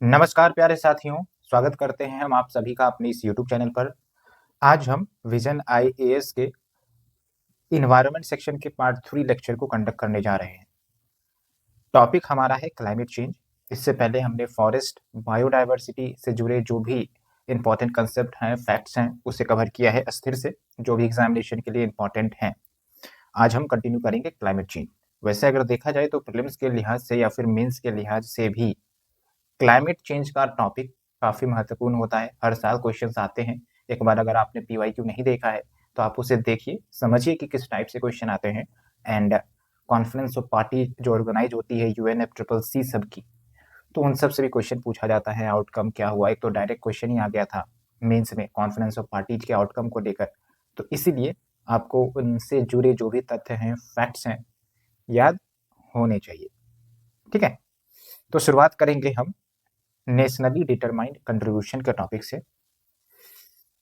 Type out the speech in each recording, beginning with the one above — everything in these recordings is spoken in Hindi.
नमस्कार प्यारे साथियों, स्वागत करते हैं हम आप सभी का अपने इस यूट्यूब चैनल पर। आज हम विजन आईएएस के इन्वायरमेंट सेक्शन के पार्ट 3 लेक्चर को कंडक्ट करने जा रहे हैं। टॉपिक हमारा है क्लाइमेट चेंज। इससे पहले हमने फॉरेस्ट बायोडायवर्सिटी से जुड़े जो भी इंपॉर्टेंट कंसेप्ट हैं, फैक्ट्स हैं, उसे कवर किया है अस्थिर से, जो भी एग्जामिनेशन के लिए इंपॉर्टेंट हैं। आज हम कंटिन्यू करेंगे क्लाइमेट चेंज। वैसे अगर देखा जाए तो प्रीलिम्स के लिहाज से या फिर मेंस के लिहाज से भी क्लाइमेट चेंज का टॉपिक काफी महत्वपूर्ण होता है। हर साल क्वेश्चंस आते हैं। एक बार अगर आपने पीवाईक्यू नहीं देखा है तो आप उसे देखिए, समझिए कि किस टाइप से क्वेश्चन आते हैं। एंड कॉन्फ्रेंस ऑफ पार्टी जो ऑर्गेनाइज होती है UNFCCC सब की, तो उन सब से भी क्वेश्चन पूछा जाता है। आउटकम क्या हुआ, एक तो डायरेक्ट क्वेश्चन ही आ गया था मेंस में कॉन्फ्रेंस ऑफ पार्टीज के आउटकम को लेकर, तो इसीलिए आपको उनसे जुड़े जो भी तथ्य हैं, फैक्ट्स हैं, याद होने चाहिए। ठीक है, तो शुरुआत करेंगे हम नेशनली डिटरमाइंड कंट्रीब्यूशन के टॉपिक से।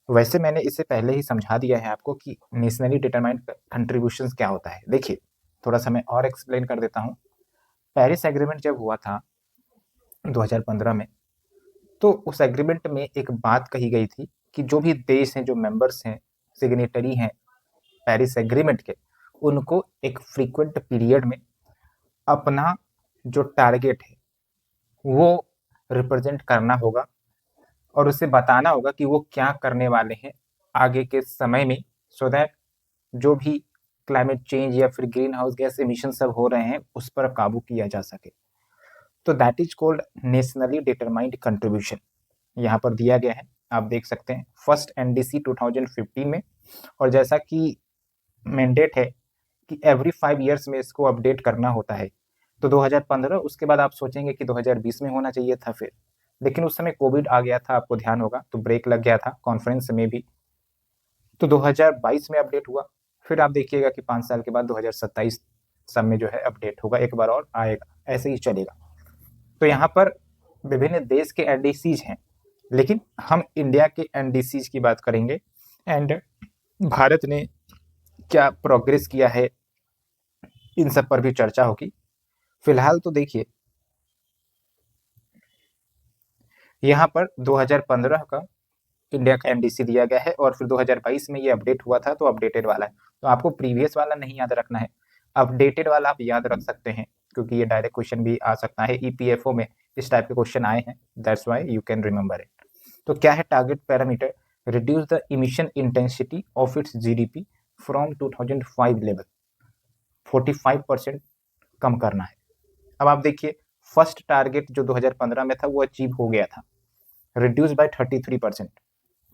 वैसे मैंने इससे पहले ही समझा दिया है आपको कि नेशनली डिटरमाइंड कंट्रीब्यूशन क्या होता है। देखिए, थोड़ा सा मैं और एक्सप्लेन कर देता हूँ। पेरिस एग्रीमेंट जब हुआ था 2015 में, तो उस एग्रीमेंट में एक बात कही गई थी कि जो भी देश हैं, जो मेंबर्स हैं, सिग्नेटरी हैं पेरिस एग्रीमेंट के, उनको एक फ्रीक्वेंट पीरियड में अपना जो टारगेट है वो रिप्रेजेंट करना होगा और उसे बताना होगा कि वो क्या करने वाले हैं आगे के समय में, सो दैट जो भी क्लाइमेट चेंज या फिर ग्रीन हाउस गैस इमिशन सब हो रहे हैं उस पर काबू किया जा सके। तो that is called nationally determined contribution. यहाँ पर दिया गया है, आप देख सकते हैं, फर्स्ट NDC 2015 में। और जैसा कि मैंडेट है कि एवरी 5 ईयर्स में इसको अपडेट करना होता है, तो 2015, उसके बाद आप सोचेंगे कि 2020 में होना चाहिए था फिर, लेकिन उस समय कोविड आ गया था, आपको ध्यान होगा, तो ब्रेक लग गया था कॉन्फ्रेंस में भी, तो 2022 में अपडेट हुआ। फिर आप देखिएगा कि 5 साल के बाद 2027 सब में जो है अपडेट होगा, एक बार और आएगा, ऐसे ही चलेगा। तो यहाँ पर विभिन्न देश के NDCs हैं, लेकिन हम इंडिया के NDCs की बात करेंगे एंड भारत ने क्या प्रोग्रेस किया है इन सब पर भी चर्चा होगी। फिलहाल तो देखिए, यहाँ पर 2015 का इंडिया का NDC दिया गया है और फिर 2022 में ये अपडेट हुआ था, तो अपडेटेड वाला है। तो आपको प्रीवियस वाला नहीं याद रखना है, अपडेटेड वाला आप याद रख सकते हैं, क्योंकि ये डायरेक्ट क्वेश्चन भी आ सकता है। EPFO में इस टाइप के क्वेश्चन आए हैं, that's why you can remember it. तो क्या है target parameter? Reduce the emission intensity of its GDP from 2005 level, 45% कम करना है। अब आप देखिए, फर्स्ट टारगेट जो 2015 में था वो अचीव हो गया था, रिड्यूस बाय 33%।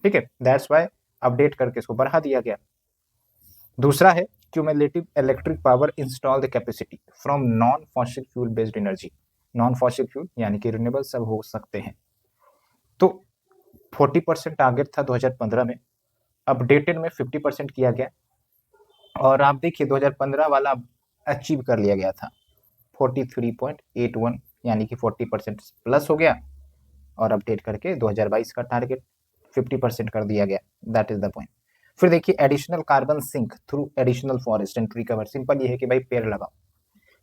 ठीक है, दैट्स वाई अपडेट करके इसको बढ़ा दिया गया। दूसरा है cumulative electric power installed capacity from non fossil fuel based energy. Non fossil fuel यानी कि रिन्यूएबल सब हो सकते हैं। तो 40% टारगेट था 2015 में, अपडेटेड में 50% किया गया, और आप देखिए 2015 वाला अचीव कर लिया गया था 43.81, यानी कि 40% प्लस हो गया, और अपडेट करके 2022 का टारगेट 50% कर दिया गया। That is the point. फिर देखिए, additional carbon sink through additional forest and tree cover. Simple ये है कि भाई पेड़ लगाओ।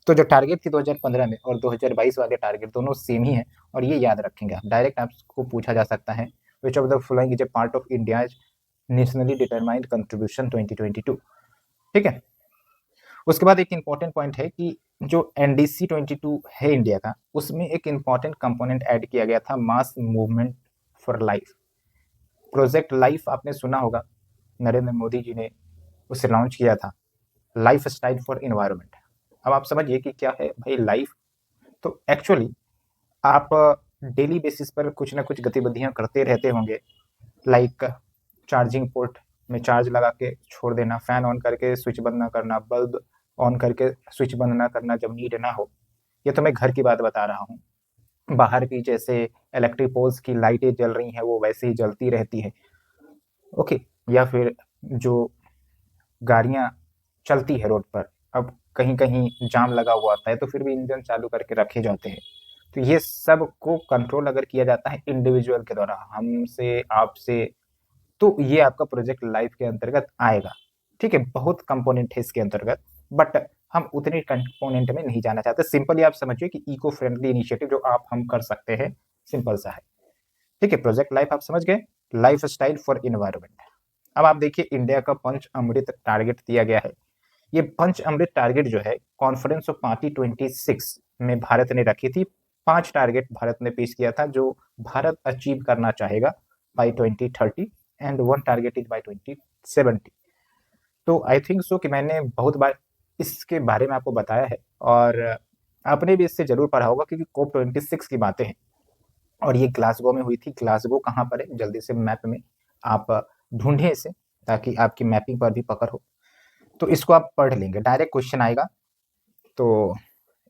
तो जो टारगेट थी 2015 में और 2022 वाले टारगेट दोनों सेम ही है, और ये याद रखेंगे आप। डायरेक्ट आपको पूछा जा सकता है, which of the following is a part of India's nationally determined contribution 2022। ठीक है, उसके बाद एक इंपॉर्टेंट पॉइंट है कि जो NDC 22 है इंडिया का, उसमें एक इंपॉर्टेंट कंपोनेंट ऐड किया गया था, mass movement for life. Project life आपने सुना होगा, नरेंद्र मोदी जी ने उसे लॉन्च किया था, लाइफ स्टाइल फॉर इन्वायरमेंट। अब आप समझिए कि क्या है भाई लाइफ। तो एक्चुअली आप डेली बेसिस पर कुछ ना कुछ गतिविधियां करते रहते होंगे, लाइक चार्जिंग पोर्ट में चार्ज लगा के छोड़ देना, फैन ऑन करके स्विच बंद ना करना, बल्ब ऑन करके स्विच बंद ना करना जब नीड ना हो। ये तो मैं घर की बात बता रहा हूँ। बाहर की जैसे इलेक्ट्रिक पोल्स की लाइटें जल रही हैं वो वैसे ही जलती रहती है, ओके। या फिर जो गाड़ियां चलती है रोड पर, अब कहीं कहीं जाम लगा हुआ होता है तो फिर भी इंजन चालू करके रखे जाते हैं। तो ये सब को कंट्रोल अगर किया जाता है इंडिविजुअल के द्वारा, हमसे आपसे, तो ये आपका प्रोजेक्ट लाइफ के अंतर्गत आएगा। ठीक है, बहुत कंपोनेंट है इसके अंतर्गत, बट हम उतने कंपोनेंट में नहीं जाना चाहते। सिंपली आप समझिए कि इको फ्रेंडली इनिशिएटिव जो आप हम कर सकते हैं सिंपल सा है। ठीक है, प्रोजेक्ट लाइफ आप समझ गए, लाइफ स्टाइल फॉर इन्वायरमेंट। अब आप देखिए इंडिया का पंच अमृत टारगेट दिया गया है। ये पंच अमृत टारगेट जो है कॉन्फ्रेंस ऑफ पार्टी 26 में भारत ने रखी थी। 5 टारगेट भारत ने पेश किया था जो भारत अचीव करना चाहेगा by 2030 and 1 target is by 2070। तो आई थिंक सो कि मैंने बहुत बार इसके बारे में आपको बताया है और आपने भी इससे जरूर पढ़ा होगा क्योंकि कोप 26 की बातें हैं और ये ग्लासगो में हुई थी। ग्लासगो कहाँ पर है, जल्दी से मैप में आप ढूंढें इसे ताकि आपकी मैपिंग पर भी पकड़ हो। तो इसको आप पढ़ लेंगे, डायरेक्ट क्वेश्चन आएगा, तो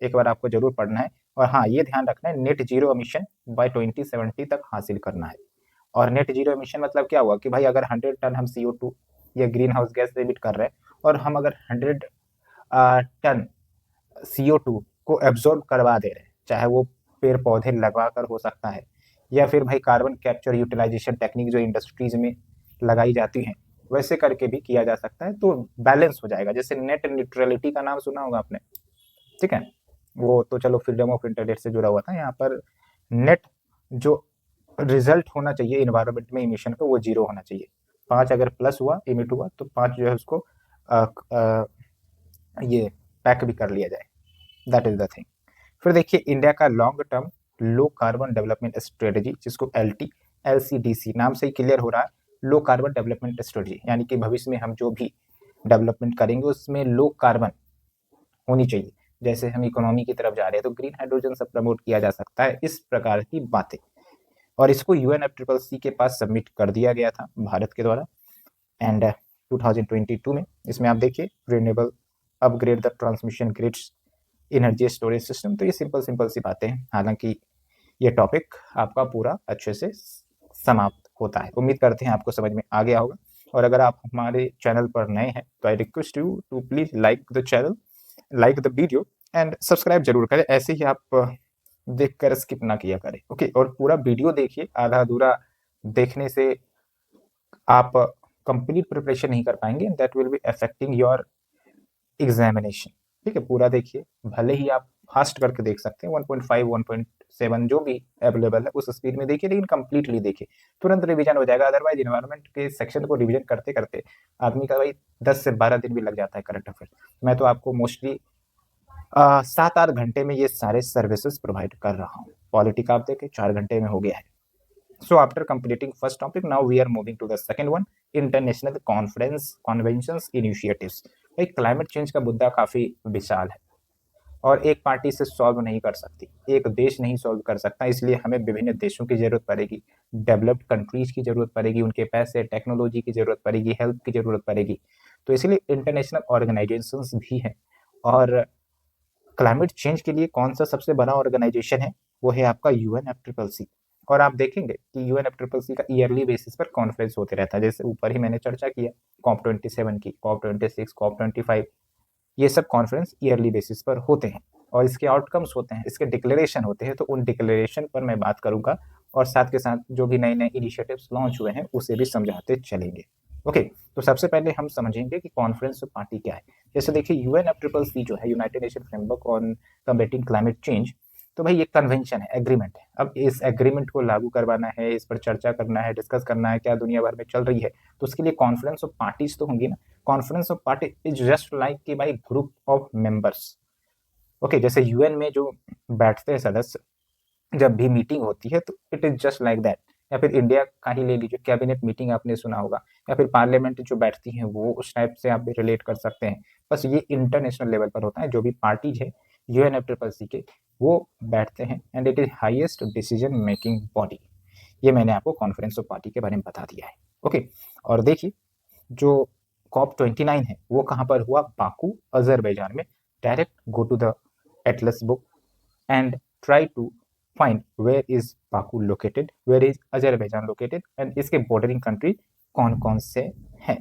एक बार आपको जरूर पढ़ना है। और हाँ, ये ध्यान रखना है नेट जीरो एमिशन बाय 2070 तक हासिल करना है। और नेट जीरो एमिशन मतलब क्या हुआ कि भाई अगर 100 टन हम CO2 या ग्रीन हाउस गैस एमिट कर रहे हैं और हम अगर 100 टन CO2 को एब्जॉर्ब करवा दे रहे हैं, चाहे वो पेड़ पौधे लगवा कर हो सकता है या फिर भाई कार्बन कैप्चर यूटिलाइजेशन टेक्निक जो इंडस्ट्रीज में लगाई जाती हैं वैसे करके भी किया जा सकता है, तो बैलेंस हो जाएगा। जैसे नेट न्यूट्रलिटी का नाम सुना होगा आपने, ठीक है, वो तो चलो फ्रीडम ऑफ इंटरनेट से जुड़ा हुआ था। यहाँ पर नेट जो रिजल्ट होना चाहिए इन्वायरमेंट में इमिशन का वो 0 होना चाहिए। 5 अगर प्लस हुआ इमिट हुआ तो 5 जो है उसको ये पैक भी कर लिया जाए, दैट इज द थिंग। फिर देखिए इंडिया का long term low carbon development strategy, जिसको LCDC नाम से ही क्लियर हो रहा है, लो कार्बन डेवलपमेंट स्ट्रेटजी, यानी कि भविष्य में हम जो भी डेवलपमेंट करेंगे उसमें लो कार्बन होनी चाहिए। जैसे हम इकोनॉमी की तरफ जा रहे हैं तो ग्रीन हाइड्रोजन सब प्रमोट किया जा सकता है, इस प्रकार की बातें। और इसको UNFCCC के पास सबमिट कर दिया गया था भारत के द्वारा एंड 2022 में। इसमें आप देखिए renewable upgrade the transmission grids energy storage system. तो ये सिंपल सी बातें हैं, हालांकि ये टॉपिक आपका पूरा अच्छे से समाप्त होता है। उम्मीद करते हैं आपको समझ में आ गया होगा। और अगर आप हमारे चैनल पर नए हैं तो I request you to please like the channel, like the video and subscribe जरूर करें। ऐसे ही आप देखकर स्किप ना किया करें, ओके। और पूरा वीडियो देखिए, आधा अधूरा देखने से आप कंप्लीट प्रिपरेशन नहीं कर पाएंगे, that will B affecting your examination. ठीक है, पूरा देखिए, भले ही आप फास्ट करके देख सकते हैं 1.5 1.7 जो भी अवेलेबल है उस स्पीड में देखिए, लेकिन कंप्लीटली देखिए, तुरंत रिवीजन हो जाएगा। अदरवाइज इन्वायरमेंट के सेक्शन को रिवीजन करते करते आदमी का भाई 10 से 12 दिन भी लग जाता है करंट अफेयर। मैं तो आपको मोस्टली 7-8 घंटे में ये सारे सर्विसेज प्रोवाइड कर रहा हूँ। पॉलिटी का आप देखें 4 घंटे में हो गया है। So after completing first topic, now we are moving to the second one, international conventions initiatives। भाई क्लाइमेट चेंज का मुद्दा काफी विशाल है और एक पार्टी से सॉल्व नहीं कर सकती, एक देश नहीं सॉल्व कर सकता, इसलिए हमें विभिन्न देशों की जरूरत पड़ेगी, डेवलप्ड कंट्रीज की जरूरत पड़ेगी, उनके पैसे टेक्नोलॉजी की जरूरत पड़ेगी, हेल्प की जरूरत पड़ेगी। तो इसलिए इंटरनेशनल ऑर्गेनाइजेशंस भी हैं। और क्लाइमेट चेंज के लिए कौन सा सबसे बड़ा ऑर्गेनाइजेशन है, वो है आपका UNFCCC। और आप देखेंगे कि UNFCCC का ईयरली बेसिस पर कॉन्फ्रेंस होते रहता है, जैसे ऊपर ही मैंने चर्चा किया COP27 की, COP26, COP25, ये सब कॉन्फ्रेंस ईयरली बेसिस पर होते हैं और इसके आउटकम्स होते हैं, इसके डिक्लेरेशन होते हैं। तो उन डिक्लेरेशन पर मैं बात करूंगा और साथ के साथ जो भी नए नए इनिशिएटिव्स लॉन्च हुए हैं उसे भी समझाते चलेंगे, ओके। तो सबसे पहले हम समझेंगे कि कॉन्फ्रेंस ऑफ पार्टी क्या है। जैसे देखिए UNFCCC जो है, United nation framework on कम्बेटिंग climate change, तो भाई ये कन्वेंशन है, एग्रीमेंट है। अब इस एग्रीमेंट को लागू करवाना है, इस पर चर्चा करना है, डिस्कस करना है क्या दुनिया भर में चल रही है, तो उसके लिए कॉन्फ्रेंस ऑफ पार्टीज तो होंगी ना। Conference of party is just like कि भाई ग्रुप ऑफ मेंबर्स, ओके। जैसे UN में जो बैठते हैं सदस्य, जब भी मीटिंग होती है तो it is just like that. या फिर इंडिया का ही ले लीजिए, कैबिनेट मीटिंग आपने सुना होगा, या फिर पार्लियामेंट जो बैठती हैं वो उस टाइप से आप भी रिलेट कर सकते हैं। बस ये इंटरनेशनल लेवल पर होता है, जो भी पार्टीज है UNFCCC के वो बैठते हैं and it is highest decision making body. ये मैंने आपको कॉन्फ्रेंस ऑफ पार्टी के बारे में बता दिया है, ओके। और देखिए जो COP29 है वो कहाँ पर हुआ, बाकू अजरबैजान में। Direct go to the atlas book and try to find where is Baku located, where is Azerbaijan located and इसके बॉर्डरिंग कंट्री कौन कौन से हैं।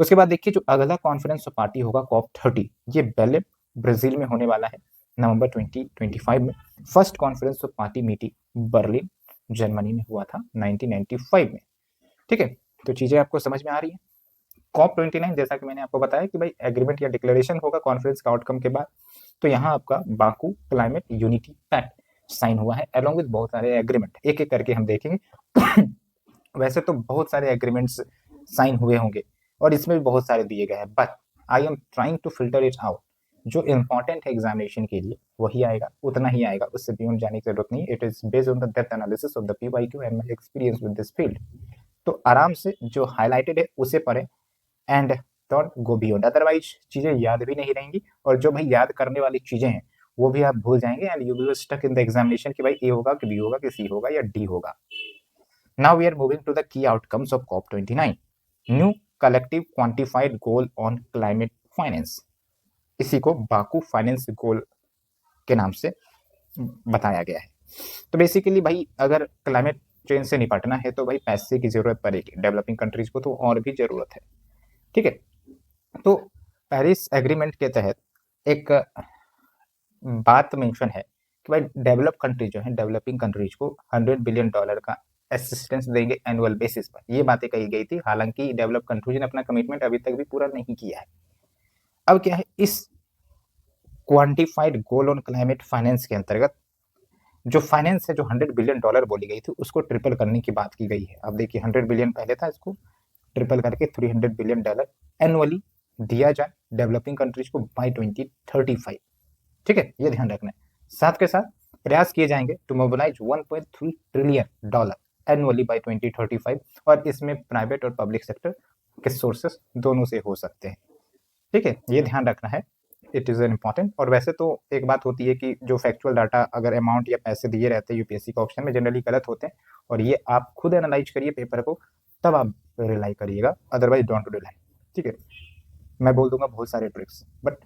उसके बाद देखिए जो अगला कॉन्फ्रेंस ऑफ पार्टी होगा COP30, ये बेलेम ब्राजील में होने वाला है नवंबर 2025 में। First conference of party meeting Berlin Germany में हुआ था 1995 में, ठीक है। तो चीजें आपको समझ में आ रही है। COP29 जैसा कि मैंने आपको बताया कि भाई एग्रीमेंट या डिक्लेरेशन होगा कॉन्फ्रेंस का आउटकम के बाद। तो यहाँ आपका Baku climate unity pact sign हुआ है, अलॉन्ग विद बहुत सारे एग्रीमेंट, एक एक करके हम देखेंगे। वैसे तो बहुत सारे एग्रीमेंट्स साइन हुए होंगे और इसमें भी बहुत सारे दिए गए हैं, but I am trying to filter it out. जो इम्पोर्टेंट है एग्जामिनेशन के लिए वही आएगा, उतना ही आएगा, उससे बियॉन्ड जाने की जरूरत नहीं। It is based on the depth analysis of the PYQ and my experience with this field. तो आराम से जो हाईलाइटेड है उसे पढ़ें and don't go beyond, otherwise चीजें याद भी नहीं रहेंगी और जो भाई याद करने वाली चीजें हैं वो भी आप भूल जाएंगे and you will stuck in the examination कि भाई ए होगा कि बी होगा कि सी होगा या डी होगा। Now we are moving to the key outcomes of COP29, new collective quantified goal on climate finance. इसी को बाकू फाइनेंस गोल के नाम से बताया गया है। तो बेसिकली भाई अगर क्लाइमेट चेंज से निपटना है तो भाई पैसे की जरूरत पड़ेगी, डेवलपिंग कंट्रीज को तो और भी जरूरत है, ठीक है। तो पेरिस एग्रीमेंट के तहत एक बात मेंशन है कि भाई डेवलप कंट्री जो है, डेवलपिंग कंट्रीज को $100 बिलियन का असिस्टेंस देंगे एनुअल बेसिस पर। ये बातें कही गई थी, हालांकि डेवलप कंट्रीज ने अपना कमिटमेंट अभी तक भी पूरा नहीं किया है। अब क्या है, इस quantified goal on climate finance के अंतर्गत जो फाइनेंस है, जो $100 बिलियन बोली गई थी, उसको ट्रिपल करने की बात की गई है। अब देखिए 100 बिलियन पहले था, इसको ट्रिपल करके $300 बिलियन एनुअली दिया जाए डेवलपिंग कंट्रीज को बाय 2035, ठीक है, ये ध्यान रखना है। साथ के साथ प्रयास किए जाएंगे to mobilise $1.3 trillion annually by 2035, और इसमें प्राइवेट और पब्लिक सेक्टर के सोर्सेस दोनों से हो सकते हैं, ठीक है, ये ध्यान रखना है, इट इज एन इम्पॉर्टेंट। और वैसे तो एक बात होती है कि जो फैक्चुअल डाटा अगर अमाउंट या पैसे दिए रहते हैं यूपीएससी का ऑप्शन में, जनरली गलत होते हैं, और ये आप खुद एनालाइज करिए पेपर को, तब आप रिलाई करिएगा, अदरवाइज डोंट रिलाई, ठीक है। मैं बोल दूंगा बहुत सारे tricks, but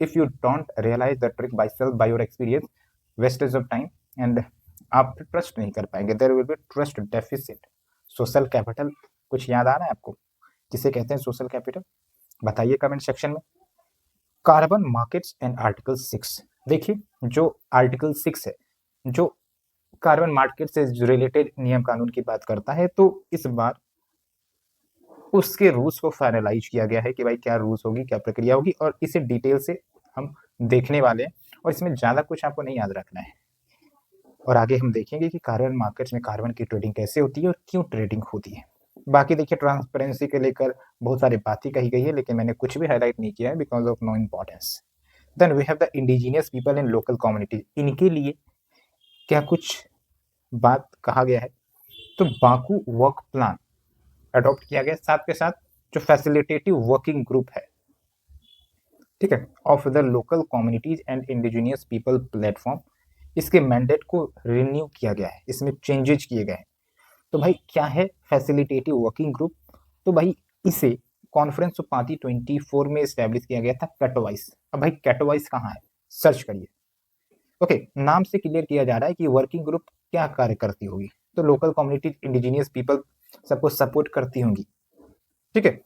if you don't realise the trick by self by your experience, wastage of time and आप ट्रस्ट नहीं कर पाएंगे, there will be trust deficit. Social capital कुछ याद आ रहा है आपको, किसे कहते हैं सोशल कैपिटल, बताइए कमेंट सेक्शन में। कार्बन मार्केट्स एंड आर्टिकल 6, देखिए जो आर्टिकल 6 है, जो कार्बन मार्केट से रिलेटेड नियम कानून की बात करता है, तो इस बार उसके रूल्स को फाइनलाइज किया गया है कि भाई क्या रूल्स होगी, क्या प्रक्रिया होगी, और इसे डिटेल से हम देखने वाले हैं, और इसमें ज्यादा कुछ आपको नहीं याद रखना है। और आगे हम देखेंगे कि कार्बन मार्केट्स में कार्बन की ट्रेडिंग कैसे होती है और क्यों ट्रेडिंग होती है। बाकी देखिए ट्रांसपेरेंसी के लेकर बहुत सारी बातें कही गई है, लेकिन मैंने कुछ भी हाईलाइट नहीं किया है because of no importance. Then we have the indigenous people in local communities, इनके लिए क्या कुछ बात कहा गया है, तो बाकू वर्क प्लान अडॉप्ट किया गया, साथ के साथ जो फैसिलिटेटिव वर्किंग ग्रुप है, ठीक है, of the local communities and indigenous people platform, इसके मैंडेट को रिन्यू किया गया है, इसमें चेंजेस किए गए हैं। तो भाई क्या है फैसिलिटेटिव वर्किंग ग्रुप, तो भाई इसे कॉन्फ्रेंस ऑफ पार्टी 24 में स्टैब्लिश किया गया था, कैटोवाइस। अब भाई कैटोवाइस कहाँ है, सर्च करिए, ओके, नाम से क्लियर किया जा रहा है कि वर्किंग ग्रुप क्या कार्य करती होगी, तो लोकल कम्युनिटी इंडिजिनियस पीपल सबको सपोर्ट करती होंगी, ठीक है।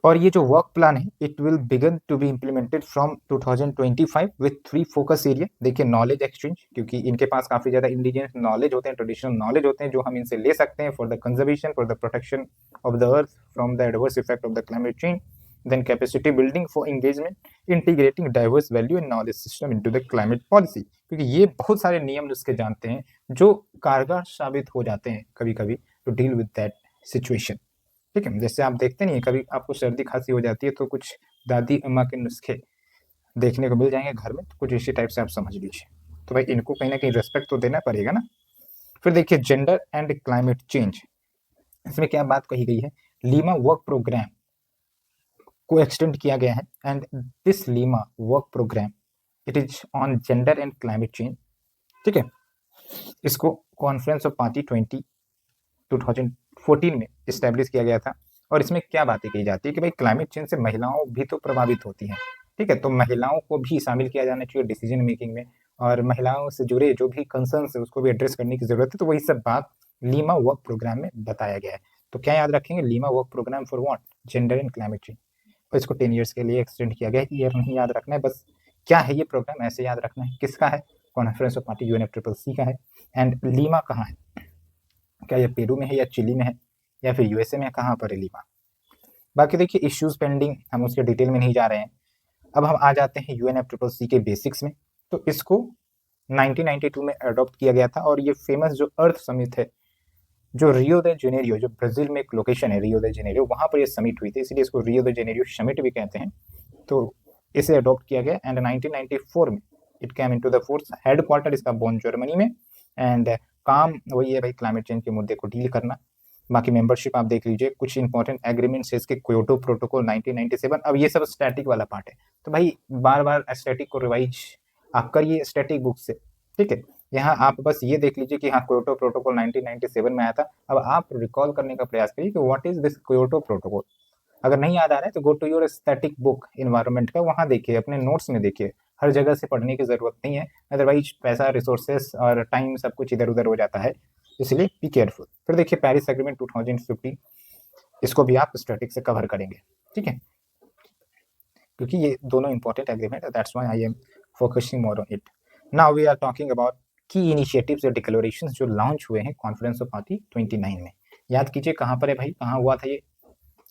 और ये जो वर्क प्लान है, it will begin to be implemented from 2025 with 3 focus area. देखिए नॉलेज एक्सचेंज, क्योंकि इनके पास काफी ज्यादा इंडिजिनियस नॉलेज होते हैं, ट्रेडिशनल नॉलेज होते हैं, जो हम इनसे ले सकते हैं for the conservation, for the protection of the earth from the adverse effect of the climate change. Then capacity building for engagement, integrating diverse value and knowledge system into the climate policy, क्योंकि ये बहुत सारे नियम नुस्खे जानते हैं जो कारगर साबित हो जाते हैं कभी कभी to deal with that situation, ठीक है। जैसे आप देखते नहीं, कभी आपको सर्दी खांसी हो जाती है तो कुछ दादी अम्मा के नुस्खे देखने को मिल जाएंगे घर में, तो कुछ इसी टाइप से आप समझ लीजिए। तो भाई इनको कहीं ना कहीं रेस्पेक्ट तो देना पड़ेगा ना। फिर देखिए जेंडर एंड क्लाइमेट चेंज, इसमें क्या बात कही गई है, लीमा वर्क प्रोग्राम को एक्सटेंड किया गया है, and this Lima work programme it is on gender and climate change, ठीक है। इसको कॉन्फ्रेंस ऑफ पार्टी 2014 में इस्टेब्लिश किया गया था, और इसमें क्या बातें की जाती है कि भाई क्लाइमेट चेंज से महिलाओं भी तो प्रभावित होती हैं, ठीक है, तो महिलाओं को भी शामिल किया जाना चाहिए डिसीजन मेकिंग में, और महिलाओं से जुड़े जो भी कंसर्न है उसको भी एड्रेस करने की जरूरत है, तो वही सब बात लीमा वर्क प्रोग्राम में बताया गया है। तो क्या याद रखेंगे, Lima work programme for what, gender and climate change, और इसको 10 ईयर्स के लिए एक्सटेंड किया गया है, ईयर नहीं याद रखना है, बस क्या है ये प्रोग्राम ऐसे याद रखना है, किसका है, कॉन्फ्रेंस ऑफ पार्टी UNFCCC का है। एंड लीमा कहाँ है, क्या ये पेरू में है या चिली में है या फिर USA में, कहाँ पर है लीमा। बाकी देखिए इश्यूज पेंडिंग, हम उसके डिटेल में नहीं जा रहे हैं। अब हम आ जाते हैं UNFCCC के बेसिक्स में। तो इसको 1992 में अडॉप्ट किया गया था। और ये फेमस जो अर्थ समिट है, जो रियो दे जेनेरियो, जो ब्राजील में एक लोकेशन है रियो दे जेनेरियो, वहां पर ये समिट हुई थी, इसलिए इसको रियो दे जेनेरियो समिट भी कहते हैं। तो इसे अडॉप्ट किया गया एंड 1994 में it came into the force. Headquarter इसका बोन जर्मनी में एंड काम वही है भाई, क्लाइमेट चेंज के मुद्दे को डील करना। बाकी मेंबरशिप आप देख लीजिए, कुछ इंपॉर्टेंट एग्रीमेंट्स है इसके, क्योटो प्रोटोकॉल 1997। अब ये सब स्टैटिक वाला पार्ट है, तो भाई बार बार स्टैटिक को रिवाइज आप करिए स्टैटिक बुक से, ठीक है। यहाँ आप बस ये देख लीजिए कि हाँ क्योटो प्रोटोकॉल 1997 में आया था। अब आप रिकॉल करने का प्रयास करिए कि what is this Kyoto protocol. अगर नहीं याद आ रहा है तो go to your static book environment का, वहां देखिए, अपने नोट्स में देखिए, हर जगह से पढ़ने की जरूरत नहीं है, अदरवाइज पैसा, रिसोर्सेस और टाइम सब कुछ इधर उधर हो जाता है, इसलिए बी केयरफुल। फिर देखिए पेरिस एग्रीमेंट 2050, इसको भी आप स्टैटिक से कवर करेंगे, ठीक है, क्योंकि ये दोनों इंपॉर्टेंट एग्रीमेंट है, that's why I am focusing more on it. Now we are talking about key initiatives और डिक्लेरेशंस जो लॉन्च हुए हैं कॉन्फ्रेंस ऑफ पार्टी 29 में। याद कीजिए कहाँ पर है भाई, कहाँ हुआ था ये?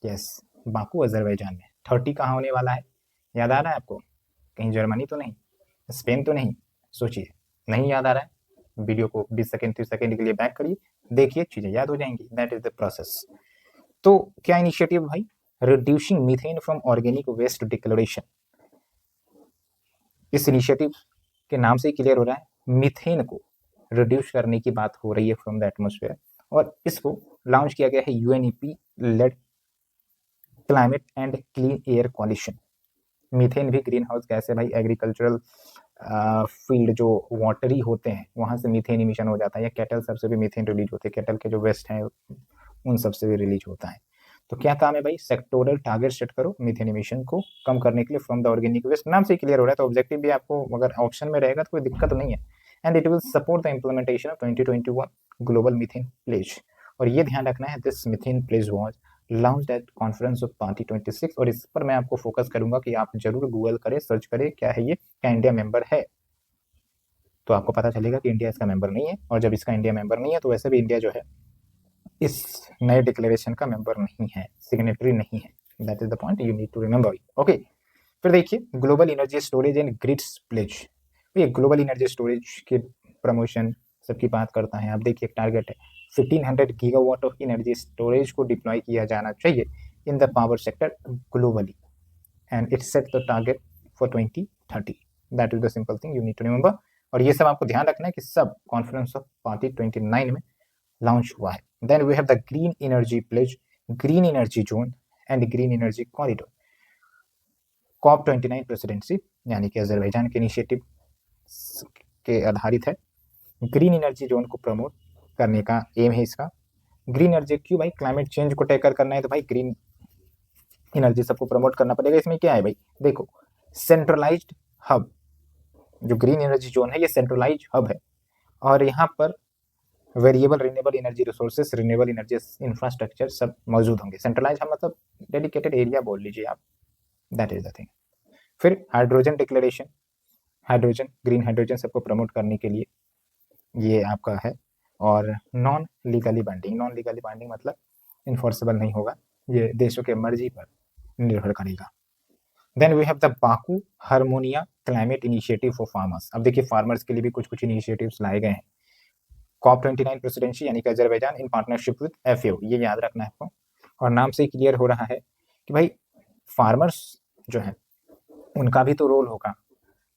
यस, बाकू अजरबैजान में। 30 कहाँ होने वाला है, याद आ रहा है आपको? कहीं जर्मनी तो नहीं, स्पेन तो नहीं? सोचिए, नहीं याद आ रहा है, वीडियो को 20 सेकंड 30 सेकंड के लिए बैक करिए, देखिए चीजें याद हो जाएंगी। That is the process. तो क्या इनिशिएटिव भाई? Reducing methane from organic waste declaration. इस इनिशिएटिव के नाम से ही क्लियर हो रहा है, मीथेन को रिड्यूस करने की बात हो रही है फ्रॉम द एटमोस्फेयर, और इसको लॉन्च किया गया है UNEP led climate and clean air coalition. Methane भी ग्रीन हाउस गैस है भाई, एग्रीकल्चरल फील्ड जो वाटरी होते हैं वहां से मीथेन इमिशन हो जाता है, या कैटल सब से भी मीथेन रिलीज होते हैं, कैटल के जो वेस्ट हैं उन सब से भी रिलीज होता है। तो क्या काम है भाई? सेक्टोरल टारगेट सेट करो मीथेन इमिशन को कम करने के लिए फ्रॉम द ऑर्गेनिक वेस्ट। नाम से क्लियर हो रहा है, तो ऑब्जेक्टिव भी आपको अगर ऑप्शन में रहेगा तो कोई दिक्कत नहीं है। And it will support the implementation of 2021 global methane pledge. और ये ध्यान रखना है, this methane pledge was launch at conference of party 26। और इस पर मैं आपको फोकस करूंगा कि आप जरूर गूगल करें, सर्च करें क्या है ये, क्या इंडिया मेंबर है, तो आपको पता चलेगा कि इंडिया इसका मेंबर नहीं है। और जब इसका इंडिया मेंबर नहीं है तो वैसे भी इंडिया जो है इस नए डिक्लेरेशन का मेंबर नहीं है, सिग्नेटरी नहीं है। That is the point you need to remember, okay. फिर देखिए global energy storage and grids pledge. ये ग्लोबल एनर्जी स्टोरेज के प्रमोशन सबकी बात करता है। आप देखिए एक टारगेट है 1500 गीगावाट ऑफ एनर्जी स्टोरेज को डिप्लॉय किया जाना चाहिए in the power sector globally, and it set the target for 2030। That is the simple thing you need to remember. और ये सब आपको ध्यान रखना है कि सब कॉन्फ्रेंस ऑफ पार्टी 29 में लॉन्च हुआ है। Then we have the green energy pledge, green energy zone and green energy corridor. COP 29 presidency यानी कि अजरबैजान के इनिशिएटिव के आधारित है। ग्रीन एनर्जी जोन को प्रमोट करने का एम है इसका। ग्रीन एनर्जी क्यों भाई? क्लाइमेट चेंज को टैकल करना है तो भाई ग्रीन एनर्जी सबको प्रमोट करना पड़ेगा। इसमें क्या है भाई, देखो सेंट्रलाइज्ड हब, जो ग्रीन एनर्जी जोन है ये सेंट्रलाइज्ड हब है, और यहाँ पर variable renewable energy resources, renewable energy infrastructure सब मौजूद होंगे। सेंट्रलाइज हम मतलब डेडिकेटेड एरिया बोल लीजिए आप, दैट इज द थिंग। फिर hydrogen declaration, hydrogen, green hydrogen सबको प्रमोट करने के लिए ये आपका है। और non legally binding, non legally binding मतलब इन्फोर्सेबल नहीं होगा, ये देशों के मर्जी पर निर्भर करेगा। Then we have the Baku Harmoniya climate initiative for farmers. अब देखिए फार्मर्स के लिए भी कुछ कुछ इनिशिएटिव्स लाए गए हैं। कॉप 29 प्रेसिडेंसी यानी कि Azerbaijan in partnership with FAO, ये याद रखना है आपको। और नाम से ही क्लियर हो रहा है कि भाई फार्मर्स जो है उनका भी तो रोल होगा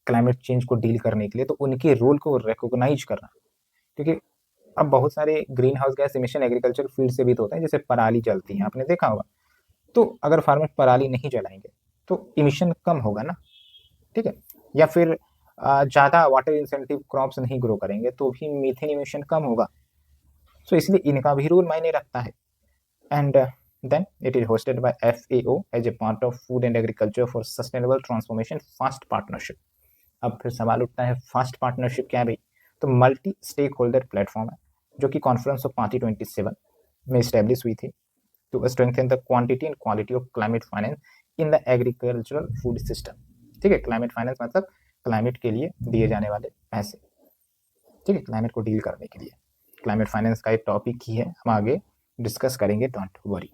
क्लाइमेट चेंज को डील करने के लिए, तो उनके रोल को रिकॉग्नाइज करना, क्योंकि अब बहुत सारे green house gas emission agriculture field से भी तो होता है, जैसे पराली जलती है, आपने देखा होगा। तो अगर फार्मर पराली नहीं जलाएंगे तो इमिशन कम होगा ना, ठीक है। या फिर ज़्यादा वाटर इंसेंटिव क्रॉप्स नहीं ग्रो करेंगे तो भी मीथेन इमिशन कम होगा। सो इसलिए इनका भी रोल मायने रखता है। And then it is hosted by FAO as a part of food and agriculture for sustainable transformation fast partnership. अब फिर सवाल उठता है फास्ट पार्टनरशिप क्या है भाई? तो मल्टी स्टेक होल्डर प्लेटफॉर्म है जो कि कॉन्फ्रेंस ऑफ पार्टी 27 में स्टैब्लिश हुई थी to strengthen the quantity and quality of climate finance in the agricultural food system. ठीक है, क्लाइमेट फाइनेंस मतलब क्लाइमेट के लिए दिए जाने वाले पैसे, ठीक है, क्लाइमेट को डील करने के लिए। क्लाइमेट फाइनेंस का एक टॉपिक ही है, हम आगे डिस्कस करेंगे, don't worry.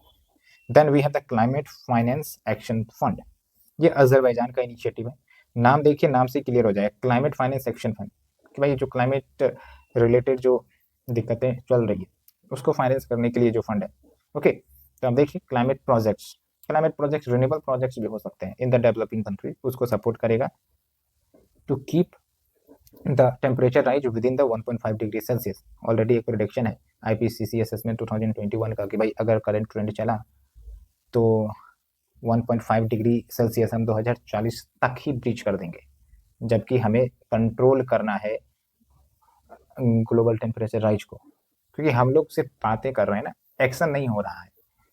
Then we have the climate finance action fund. ये अजरबैजान का इनिशिएटिव है। नाम देखिए, नाम से क्लियर हो जाए, क्लाइमेट फाइनेंस एक्शन फंड। कि भाई जो क्लाइमेट रिलेटेड जो दिक्कतें चल रही है उसको फाइनेंस करने के लिए जो फंड है। ओके, तो हम देखिए क्लाइमेट प्रोजेक्ट्स रिन्यूएबल प्रोजेक्ट्स भी हो सकते हैं इन द डेवलपिंग कंट्री, उसको सपोर्ट करेगा to keep the temperature rise with in the 1.5 degree Celsius. Already एक प्रोडिक्शन है आईपीसीसी असेसमेंट 2021 का कि भाई अगर करंट ट्रेंड चला तो 1.5 डिग्री सेल्सियस हम 2040 तक ही ब्रीच कर देंगे, जबकि हमें कंट्रोल करना है ग्लोबल टेम्परेचर राइज को, क्योंकि हम लोग सिर्फ बातें कर रहे हैं ना, एक्शन नहीं हो रहा है।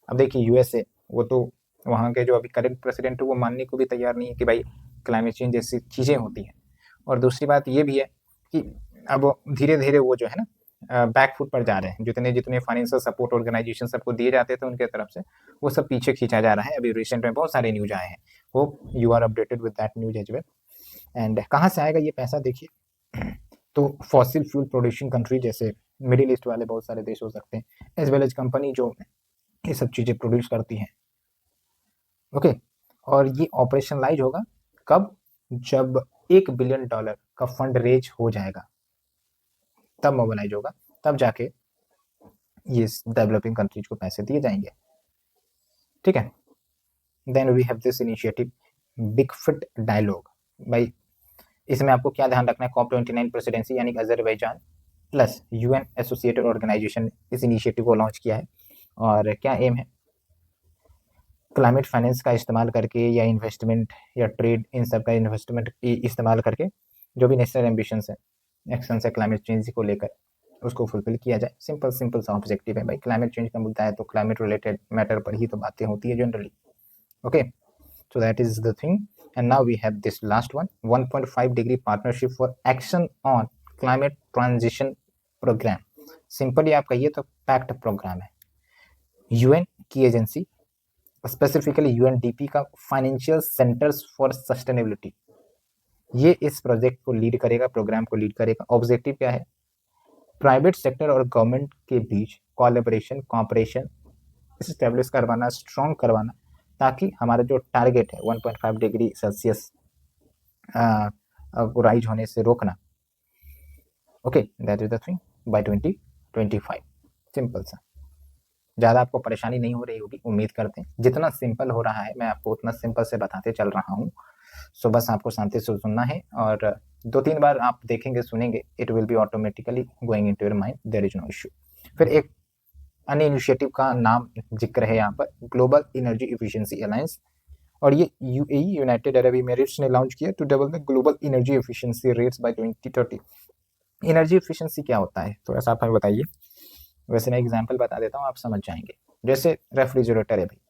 अब देखिए यूएसए, वो तो वहाँ के जो अभी करंट प्रेसिडेंट है वो मानने को भी तैयार नहीं है कि भाई क्लाइमेट चेंज जैसी चीज़ें होती हैं। और दूसरी बात ये भी है कि अब धीरे धीरे वो जो है ना बैक फुट पर जा रहे हैं, जितने जितने फाइनेंशियल सपोर्ट ऑर्गेनाइजेशन सबको दिए जाते थे उनके तरफ से वो सब पीछे खींचा जा रहा है। अभी रिसेंट में बहुत सारे न्यूज आए हैं, hope you are updated with that news as well. And कहाँ से आएगा ये पैसा देखिए, तो फॉसिल फ्यूल प्रोड्यूसिंग कंट्री जैसे मिडिल ईस्ट वाले बहुत सारे देश हो सकते हैं, एज वेल एज कंपनी जो ये सब चीज़ें प्रोड्यूस करती हैं। ओके, और ये ऑपरेशनलाइज होगा कब, जब $1 बिलियन का फंड रेज हो जाएगा, तब मोबिलाइज होगा, तब जाके ये डेवलपिंग कंट्रीज को पैसे दिए जाएंगे। ठीक है, then we have this initiative big fit dialogue. भाई इसमें आपको क्या ध्यान रखना है, COP29 प्रेसिडेंसी यानी Azerbaijan plus UN associated organisation इस इनिशिएटिव को लॉन्च किया है। और क्या एम है, क्लाइमेट फाइनेंस का इस्तेमाल करके या इन्वेस्टमेंट या ट्रेड, इन सब का इन्वेस्टमेंट इस्तेमाल करके जो भी नेशनल एम्बिशंस है, एक्शन है क्लाइमेट चेंज को लेकर, उसको फुलफिल किया जाए। सिंपल सा ऑब्जेक्टिव है भाई, क्लाइमेट चेंज का मुद्दा है तो क्लाइमेट रिलेटेड मैटर पर ही तो बातें होती है generally. Okay, so that is the thing. And now we have this last one, 1.5 degree partnership for action on climate transition program। Simply आप कहिए तो पैक्ट प्रोग्राम है, यूएन की एजेंसी, स्पेसिफिकली यूएनडीपी का फाइनेंशियल सेंटर्स फॉर सस्टेनेबिलिटी, ये इस प्रोजेक्ट को लीड करेगा, प्रोग्राम को लीड करेगा। ऑब्जेक्टिव क्या है, प्राइवेट सेक्टर और गवर्नमेंट के बीच कोलैबोरेशन कॉपरेशन इस्टेब्लिश करवाना, स्ट्रॉन्ग करवाना, ताकि हमारा जो टारगेट है 1.5 डिग्री सेल्सियस को राइज होने से रोकना। Okay, that is the thing by 2025। Simple सा, ज़्यादा आपको परेशानी नहीं हो रही होगी उम्मीद करते हैं। जितना सिंपल हो रहा है मैं आपको उतना सिंपल से बताते चल रहा हूँ, सो बस आपको शांति से सुनना है और 2-3 बार आप देखेंगे सुनेंगे, it will be automatically going into your mind, there is no issue. फिर एक अन्य इनिशिएटिव का नाम जिक्र है यहाँ पर, ग्लोबल एनर्जी एफिशिएंसी अलायंस, और ये यूएई यूनाइटेड अरब एमिरेट्स ने लॉन्च किया to double the global energy efficiency rates by 2030। Energy efficiency क्या होता है थोड़ा सा आप हमें बताइए। वैसे मैं एग्जांपल बता देता हूँ, आप समझ जाएंगे। जैसे रेफ्रिजरेटर है भाई,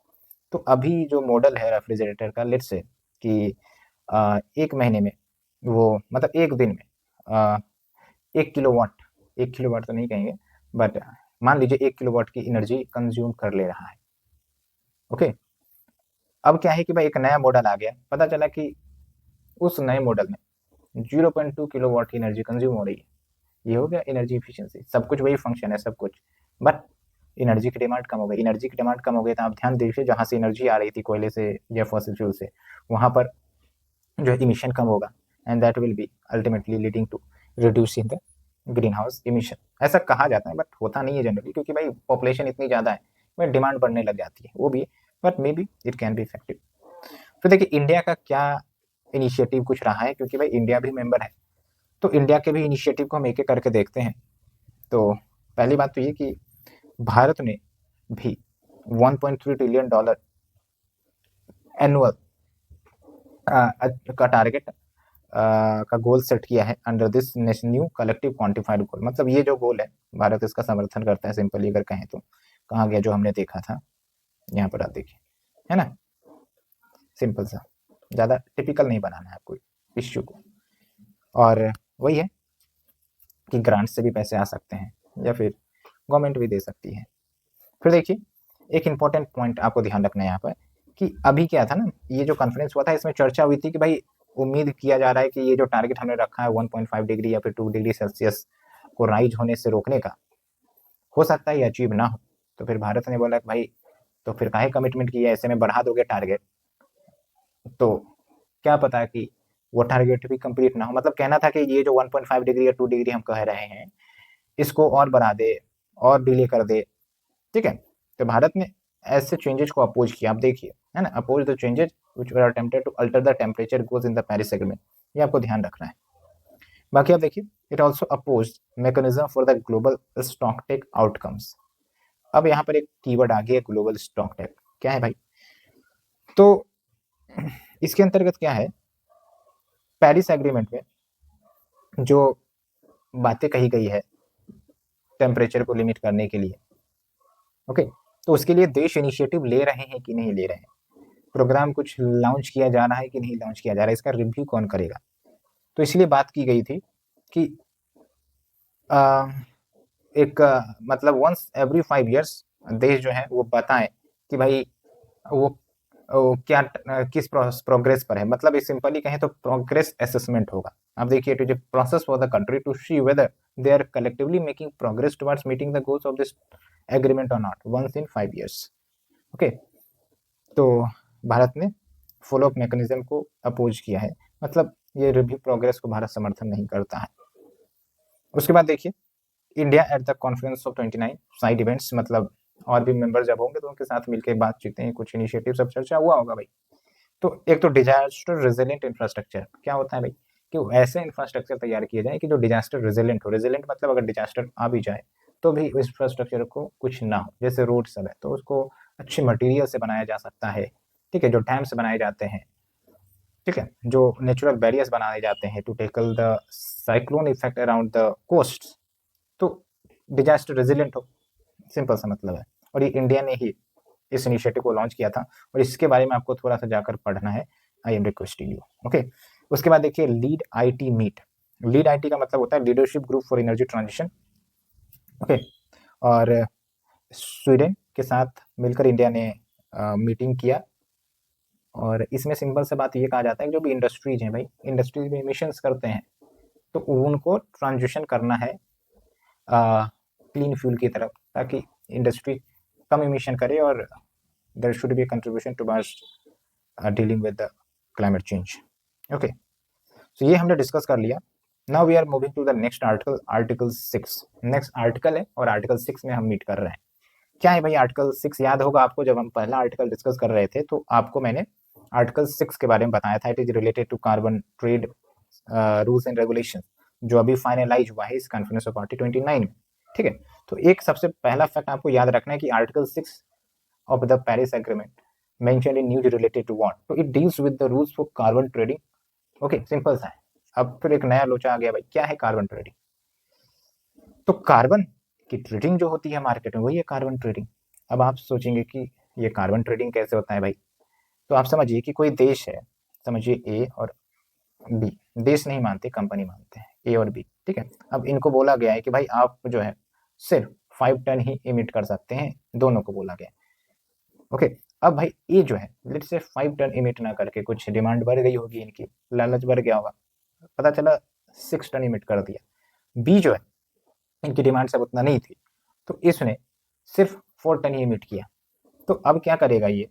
तो अभी जो मॉडल है रेफ्रिजरेटर का, लेट्स से कि एक महीने में वो, मतलब एक दिन में 1 किलोवाट तो नहीं कहेंगे, बट मान लीजिए 1 किलोवाट की एनर्जी कंज्यूम कर ले रहा है। ओके, अब क्या है कि भाई एक नया मॉडल आ गया, पता चला कि उस नए मॉडल में 0.2 किलोवाट की एनर्जी कंज्यूम हो रही है। ये हो गया एनर्जी एफिशिएंसी, सब कुछ वही फंक्शन है सब कुछ, बट एनर्जी की डिमांड कम हो गई। एनर्जी की डिमांड कम हो गई तो आप ध्यान दीजिए, जहाँ से एनर्जी आ रही थी कोयले से या फॉसिल फ्यूल से, वहाँ पर जो इमिशन कम होगा, and that will be ultimately leading to reducing the green house emission. ऐसा कहा जाता है बट होता नहीं है जनरली, क्योंकि भाई पॉपुलेशन इतनी ज़्यादा है, वह डिमांड बढ़ने लग जाती है, वो भी, but may be it can be effective. फिर देखिए इंडिया का क्या इनिशिएटिव कुछ रहा है, क्योंकि भाई इंडिया भी मेंबर है, तो इंडिया के भी इनिशिएटिव को हम एक एक करके देखते हैं। तो पहली बात तो ये कि भारत ने भी $1.3 ट्रिलियन एनुअल का टारगेट का गोल सेट किया है under this new collective quantified goal. मतलब ये जो गोल है भारत इसका समर्थन करता है, सिंपली अगर कहें तो। कहाँ गया जो हमने देखा था, यहाँ पर आप देखिए, है ना, सिंपल सा, ज़्यादा टिपिकल नहीं बनाना है आपको इश्यू को। और वही है कि ग्रांट से भी पैसे आ सकते हैं या फिर गवर्नमेंट भी दे सकती है। फिर देखिए एक इम्पॉर्टेंट पॉइंट आपको ध्यान रखना है यहाँ पर, कि अभी क्या था ना, ये जो कॉन्फ्रेंस हुआ था इसमें चर्चा हुई थी कि भाई उम्मीद किया जा रहा है कि ये जो टारगेट हमने रखा है 1.5 डिग्री या फिर 2 डिग्री सेल्सियस को राइज होने से रोकने का, हो सकता है ये अचीव ना हो। तो फिर भारत ने बोला कि भाई तो फिर काहे कमिटमेंट किया, ऐसे में बढ़ा दोगे टारगेट तो क्या पता कि वो टारगेट भी कंप्लीट ना हो। मतलब कहना था कि ये जो 1.5 डिग्री या 2 डिग्री हम कह रहे हैं इसको और बढ़ा दे और डिले कर दे, ठीक है। तो भारत ने ऐसे चेंजेस को अपोज किया, आप देखिए, है ना, oppose the changes which were attempted to alter the temperature goals in the Paris agreement, ये आपको ध्यान रखना है। बाकी आप देखिए, it also oppose mechanism for the global stock take outcomes. अब यहाँ पर एक कीवर्ड आ गया, ग्लोबल स्टॉक टेक, क्या है भाई? तो इसके अंतर्गत क्या है, पेरिस एग्रीमेंट में जो बातें कही गई है टेम्परेचर को लिमिट करने के लिए, ओके, तो उसके लिए देश इनिशिएटिव ले रहे हैं कि नहीं ले रहे हैं, प्रोग्राम कुछ लॉन्च किया जा रहा है कि नहीं लॉन्च किया जा रहा है, इसका रिव्यू कौन करेगा। तो इसलिए बात की गई थी कि एक मतलब वंस एवरी 5 ईयर्स देश जो है वो बताएं कि भाई वो क्या किस प्रोग्रेस पर है। मतलब ये सिंपली कहें तो प्रोग्रेस असेसमेंट होगा। आप देखिए, it is a process for the country to see whether they are collectively making progress towards meeting the goals of this agreement और not once in 5 years, okay. तो भारत ने फॉलो अप मैकेनिज्म को अपोज किया है, मतलब ये रिव्यू प्रोग्रेस को भारत समर्थन नहीं करता है। उसके बाद देखिए, India at the conference of 29 side events, मतलब और भी मेंबर जब होंगे तो उनके साथ मिलकर बातचीतें, कुछ इनिशिएटिव सब चर्चा हुआ होगा भाई। तो एक तो डिजास्टर रेजिलेंट इंफ्रास्ट्रक्चर, क्या होता है भाई कि ऐसे इंफ्रास्ट्रक्चर तैयार किए जाए कि जो डिजास्टर रेजिलेंट हो। रेजिलेंट मतलब अगर डिजास्टर आ भी जाए तो भी इंफ्रास्ट्रक्चर को कुछ ना हो, जैसे रोड सब है तो उसको अच्छे मटेरियल से बनाया जा सकता है, ठीक है, जो डैम से बनाए जाते हैं, ठीक है, जो नेचुरल बैरियर्स बनाए जाते हैं to tackle the cyclone effect around the coast, तो डिजास्टर रेजिलेंट हो, सिंपल सा मतलब है। और ये इंडिया ने ही इस इनिशिएटिव को लॉन्च किया था और इसके बारे में आपको थोड़ा सा जाकर पढ़ना है, I am requesting you, okay. उसके बाद देखिए, lead IT meet. Lead IT का मतलब होता है leadership group for energy transition, okay. और स्वीडन के साथ मिलकर इंडिया ने मीटिंग किया और इसमें सिंपल से बात ये कहा जाता है कि जो भी इंडस्ट्रीज हैं भाई, इंडस्ट्रीज में एमिशंस करते हैं तो उनको ट्रांजिशन करना है क्लीन फ्यूल की तरफ, ताकि इंडस्ट्री कम एमिशन करे और there should be contribution towards dealing with the climate change, okay. So ये हमने डिस्कस कर लिया। Now we are moving to the next article, article 6 next article है और आर्टिकल 6 में हम मीट कर रहे हैं। क्या है भाई आर्टिकल 6? याद होगा आपको, जब हम पहला आर्टिकल डिस्कस कर रहे थे तो आपको मैंने आर्टिकल 6 के बारे में बताया था। It is related to carbon trade rules and regulation, जो अभी फाइनलाइज हुआ है इस कॉन्फ्रेंस ऑफ पार्टी 29 में, ठीक है। तो एक सबसे पहला फैक्ट आपको याद रखना है कि article 6 of the Paris Agreement mentioned in news related to what? So it deals with the rules for carbon trading. Okay, simple सा है। अब फिर एक नया लोचा आ गया भाई, क्या है कार्बन ट्रेडिंग? तो कार्बन की ट्रेडिंग जो होती है मार्केट में वही है कार्बन ट्रेडिंग। अब आप सोचेंगे कि ये कार्बन ट्रेडिंग कैसे होता है भाई, तो आप समझिए कि कोई देश है, समझिए ए और बी, देश नहीं मानते कंपनी मानते हैं, ए और बी, ठीक है। अब इनको बोला गया है कि भाई आप जो है सिर्फ 5 टन ही इमिट कर सकते हैं, दोनों को बोला गया, ओके। अब भाई ए जो है लेट्स से 5 टन इमिट ना करके, कुछ डिमांड बढ़ गई होगी इनकी, लालच बढ़ गया होगा, पता चला 6 टन इमिट कर दिया। बी जो है इनकी डिमांड सब उतना नहीं थी, तो इसने सिर्फ 4 टन ही इमिट किया। तो अब क्या करेगा ये,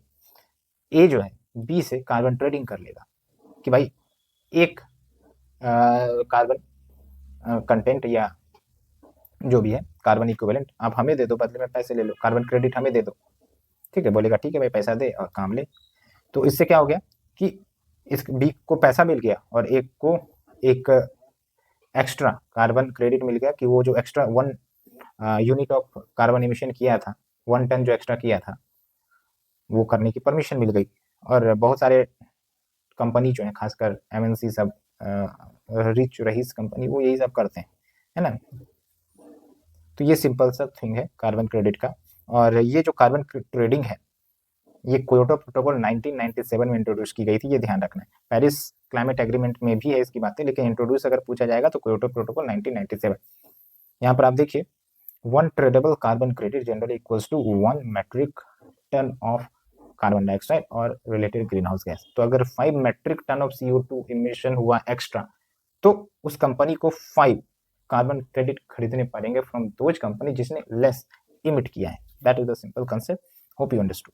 ए जो है बी से कार्बन ट्रेडिंग कर लेगा कि भाई एक कार्बन कंटेंट या जो भी है कार्बन इक्विवेलेंट आप हमें दे दो, बदले में पैसे ले लो, कार्बन क्रेडिट हमें दे दो, ठीक है। बोलेगा ठीक है भाई, पैसा दे और काम ले। तो इससे क्या हो गया कि इस बी को पैसा मिल गया और एक को एक एक्स्ट्रा कार्बन क्रेडिट मिल गया कि वो जो extra 1 unit of carbon emission किया था, 1 टन जो एक्स्ट्रा किया था वो करने की परमिशन मिल गई। और बहुत सारे कंपनी जो है, खासकर एमएनसी सब, रिच रईस कंपनी, वो यही सब करते हैं, है ना। तो ये सिंपल सा थिंग है कार्बन क्रेडिट का। और ये जो कार्बन ट्रेडिंग है ये क्योटो प्रोटोकॉल 1997 में इंट्रोड्यूस की गई थी, ये ध्यान रखना है। पेरिस क्लाइमेट एग्रीमेंट में भी है इसकी बातें, लेकिन इंट्रोड्यूस अगर पूछा जाएगा तो क्योटो प्रोटोकॉल 1997। यहाँ पर आप देखिए, 1 tradeable carbon credit generally equals to 1 metric tonne of carbon dioxide और रिलेटेड ग्रीन हाउस गैस। तो अगर 5 metric tonne of CO2 emission हुआ एक्स्ट्रा तो उस कंपनी को 5 कार्बन क्रेडिट खरीदने पड़ेंगे फ्रॉम दोज कंपनी जिसने लेस इमिट किया है। That is the simple concept, hope you understood.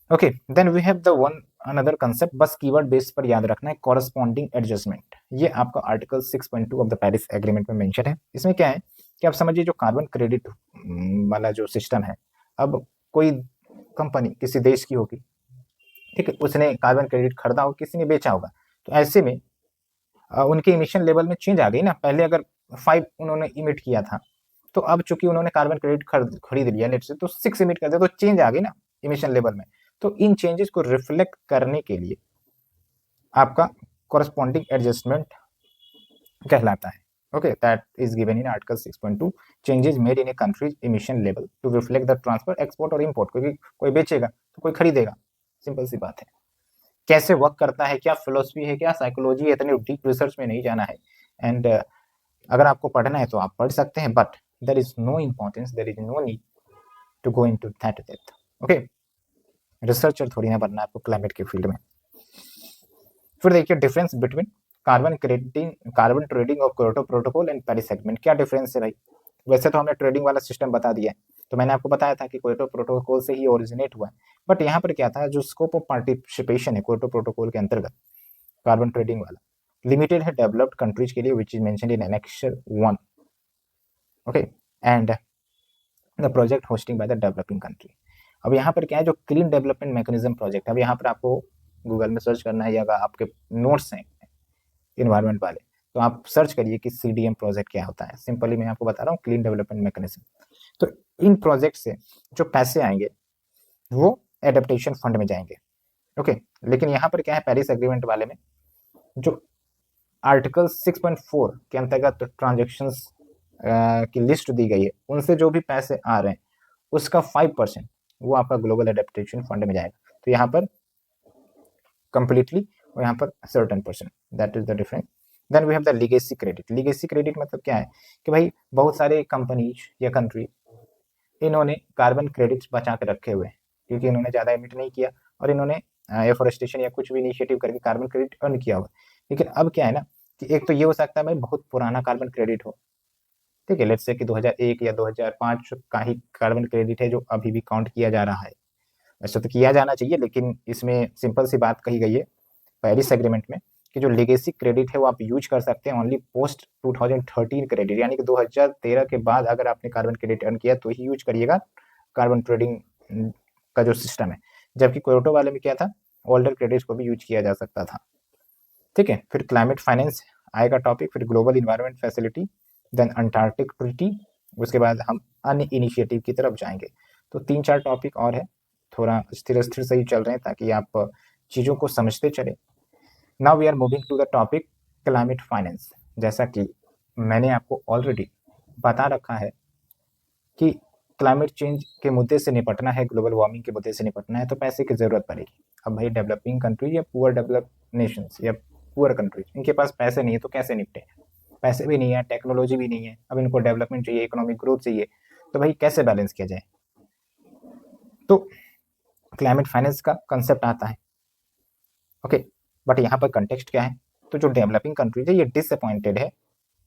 Okay, then we have the one another concept, बस कीवर्ड बेस पर याद रखना है, कॉरस्पॉन्डिंग एडजस्टमेंट। ये आपका article 6.2 of the Paris agreement में मेंशन है। इसमें क्या है कि आप समझिए जो कार्बन क्रेडिट वाला जो सिस्टम है, अब कोई कंपनी किसी देश की होगी, ठीक है, उसने कार्बन क्रेडिट खरीदा होगा, किसी ने बेचा होगा, तो ऐसे में उनके इमिशन लेवल में चेंज आ गई ना। पहले अगर 5 उन्होंने इमिट किया था, तो अब चूंकि उन्होंने कार्बन क्रेडिट खरीद लिया लेट से, तो 6 इमिट कर दिया, तो चेंज आ गई ना इमिशन लेवल में। तो इन चेंजेस को रिफ्लेक्ट करने के लिए आपका कॉरस्पॉन्डिंग एडजस्टमेंट कहलाता है। Okay, that is given in article 6.2, changes made in a country's emission level to reflect the transfer, export और इंपोर्ट। क्योंकि कोई बेचेगा तो कोई खरीदेगा, सिंपल सी बात है। कैसे वर्क करता है, क्या फिलोसफी है, क्या साइकोलॉजी है, इतने डीप रिसर्च में नहीं जाना है। एंड अगर आपको पढ़ना है तो आप पढ़ सकते हैं, but there is no importance, there is no need to go into that depth. Okay, researcher थोड़ी ना बनना है आपको क्लाइमेट के फील्ड में। फिर देखिए difference between carbon trading of Kyoto protocol and Paris agreement. क्या डिफरेंस है भाई? वैसे तो हमने ट्रेडिंग वाला सिस्टम बता दिया है, तो मैंने आपको बताया था कि क्योटो प्रोटोकॉल से ही ओरिजिनेट हुआ है। बट यहाँ पर क्या था, जो स्कोप ऑफ पार्टिसिपेशन है क्योटो प्रोटोकॉल के अंतर्गत कार्बन ट्रेडिंग वाला, लिमिटेड है डेवलप्ड कंट्रीज के लिए, which is mentioned in annexure 1। Okay, and the project hosting by the developing country. अब यहाँ पर क्या है, जो क्लीन डेवलपमेंट मैकेनिज्म प्रोजेक्ट, अब यहाँ पर आपको गूगल में सर्च करना है, या अगर आपके नोट्स हैं इन्वायरमेंट वाले, तो आप सर्च करिए कि CDM प्रोजेक्ट क्या होता है। सिंपली मैं आपको बता रहा हूँ, क्लीन डेवलपमेंट मैकेनिज्म। तो इन प्रोजेक्ट से जो पैसे आएंगे वो एडेप्टेशन फंड में जाएंगे। ओके, लेकिन यहाँ पर क्या है, पेरिस एग्रीमेंट वाले में जो आर्टिकल 6.4 के अंतर्गत ट्रांजेक्शन्स की लिस्ट दी गई है, उनसे जो भी पैसे आ रहे हैं उसका 5% वो आपका ग्लोबल एडेप्टेशन फंड में जाएगा। तो यहाँ पर कंप्लीटली और यहाँ पर certain percent, that is the difference. Then we have the legacy credit. Legacy credit मतलब क्या है कि भाई बहुत सारे कंपनीज या कंट्री, इन्होंने कार्बन क्रेडिट्स बचा के रखे हुए हैं क्योंकि इन्होंने ज़्यादा एमिट नहीं किया और इन्होंने एफोरेस्टेशन या कुछ भी इनिशिएटिव करके कार्बन क्रेडिट अर्न किया हुआ। लेकिन अब क्या है ना कि एक तो ये हो सकता है भाई बहुत पुराना कार्बन क्रेडिट हो, ठीक है, लेट्स से कि 2001 या 2005 का ही कार्बन क्रेडिट है जो अभी भी काउंट किया जा रहा है। वैसे तो किया जाना चाहिए, लेकिन इसमें सिंपल सी बात कही गई है पेरिस एग्रीमेंट में कि जो लेगेसी क्रेडिट है वो आप यूज कर सकते हैं ओनली पोस्ट 2013 क्रेडिट, यानी कि 2013 के बाद अगर आपने कार्बन क्रेडिट अर्न किया तो ही यूज करिएगा कार्बन ट्रेडिंग का जो सिस्टम है। जबकि क्योटो वाले में क्या था, ओल्डर क्रेडिट्स को भी यूज किया जा सकता था, ठीक है। फिर क्लाइमेट फाइनेंस आएगा टॉपिक, फिर global environment facility, then Antarctic treaty, उसके बाद हम अन्य इनिशिएटिव की तरफ जाएंगे। तो 3-4 टॉपिक और है, थोड़ा स्थिर स्थिर सही चल रहे हैं ताकि आप चीज़ों को समझते चले। Now we are moving to the topic climate finance. जैसा कि मैंने आपको ऑलरेडी बता रखा है कि क्लाइमेट चेंज के मुद्दे से निपटना है, ग्लोबल वार्मिंग के मुद्दे से निपटना है, तो पैसे की जरूरत पड़ेगी। अब भाई डेवलपिंग कंट्री या पुअर डेवलप नेशंस या पुअर कंट्रीज, इनके पास पैसे नहीं है तो कैसे निपटे? पैसे भी नहीं है, टेक्नोलॉजी भी नहीं है, अब इनको डेवलपमेंट चाहिए, इकोनॉमिक ग्रोथ चाहिए, तो भाई कैसे बैलेंस किया जाए? तो क्लाइमेट फाइनेंस का कंसेप्ट आता है। ओके, बट यहाँ पर कंटेक्स्ट क्या है, तो जो डेवलपिंग कंट्रीज है ये डिसअपॉइंटेड है,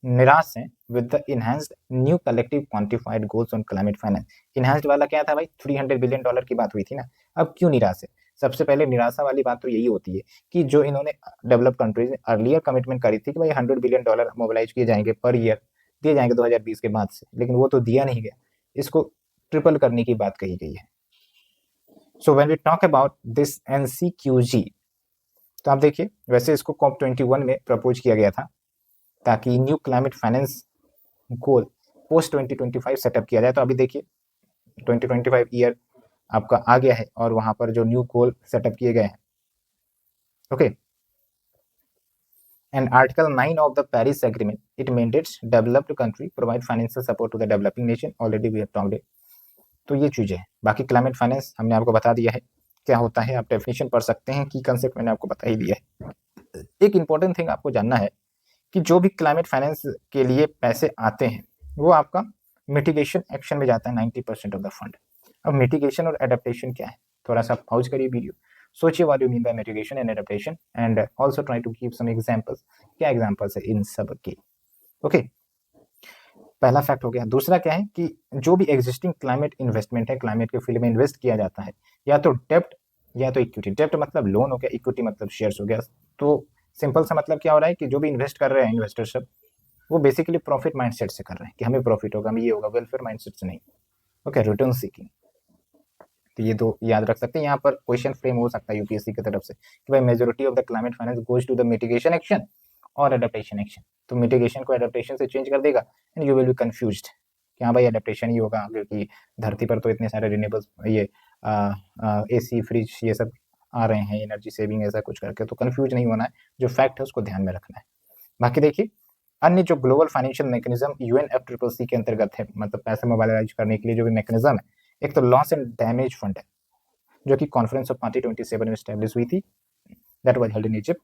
निराश है with the enhanced new collective quantified goals on climate finance. Enhanced वाला क्या था भाई, $300 बिलियन की बात हुई थी ना। अब क्यों निराश है? सबसे पहले निराशा वाली बात तो यही होती है कि जो इन्होंने डेवलप कंट्रीज ने अर्लियर कमिटमेंट करी थी कि भाई $100 बिलियन मोबिलाइज किए जाएंगे पर ईयर, दिए जाएंगे 2020 के बाद से, लेकिन वो तो दिया नहीं गया, इसको ट्रिपल करने की बात कही गई है। So when we talk about this NCQG, तो आप देखिए वैसे इसको COP21 में प्रपोज किया गया था ताकि new climate finance goal post 2025 setup किया जाए। तो अभी देखिए 2025 ईयर आपका आ गया है और वहां पर जो न्यू गोल सेटअप किए गए हैं। Okay, and article 9 of the Paris agreement it mandates developed country provide financial support to the developing nation, already we have talked it. तो ये चीजें हैं। बाकी क्लाइमेट फाइनेंस हमने आपको बता दिया है क्या होता है, आप डेफिनेशन पढ़ सकते हैं, की कंसेप्ट मैंने आपको बता ही दिया है। एक इंपॉर्टेंट थिंग आपको जानना है कि जो भी क्लाइमेट फाइनेंस के लिए पैसे आते हैं वो आपका मिटिगेशन एक्शन में जाता है 90% ऑफ द फंड। अब मिटिगेशन और एडेप्टेशन क्या है, थोड़ा सा पॉज करिए वीडियो, सोचिए what you mean by mitigation and adaptation, and also try to give some examples. क्या एग्जांपल्स है इन सब के? ओके, पहला फैक्ट हो गया। दूसरा क्या है कि जो भी एग्जिस्टिंग क्लाइमेट इन्वेस्टमेंट है, क्लाइमेट के फील्ड में इन्वेस्ट किया जाता है, या तो डेप्ट या तो इक्विटी। डेब्ट मतलब लोन हो गया, इक्विटी मतलब शेयर्स हो गया। तो सिंपल सा मतलब क्या हो रहा है कि जो भी इन्वेस्ट कर रहे हैं इन्वेस्टर सब, वो बेसिकली प्रॉफिट माइंडसेट से कर रहे हैं कि हमें प्रॉफिट होगा, हमें ये होगा, वेलफेयर माइंडसेट से नहीं। Okay, return seeking. तो ये दो याद रख सकते हैं। यहाँ पर क्वेश्चन फ्रेम हो सकता है यूपीएससी की तरफ से कि भाई majority of the climate finance goes to the mitigation action और एडेप्टेशन एक्शन। तो मिटिगेशन को एडेप्टेशन से चेंज कर देगा and you will be confused कि हाँ भाई एडेप्टेशन ही होगा, क्योंकि धरती पर तो इतने सारे रिन्यूएबल्स, ये एसी फ्रिज ये सब आ रहे हैं, एनर्जी सेविंग ऐसा कुछ करके। तो कंफ्यूज नहीं होना है, जो फैक्ट है उसको ध्यान में रखना है। बाकी देखिए, अन्य जो ग्लोबल फाइनेंशियल मैकेनिज्म यूएनएफसीसीसी के अंतर्गत है, मतलब पैसा मोबाइलाइज करने के लिए जो भी मैकेनिज्म है, एक तो लॉस एंड डैमेज फंड है, जो कि कॉन्फ्रेंस ऑफ पार्टी 27 में स्टैब्लिश हुई थी, that was held in Egypt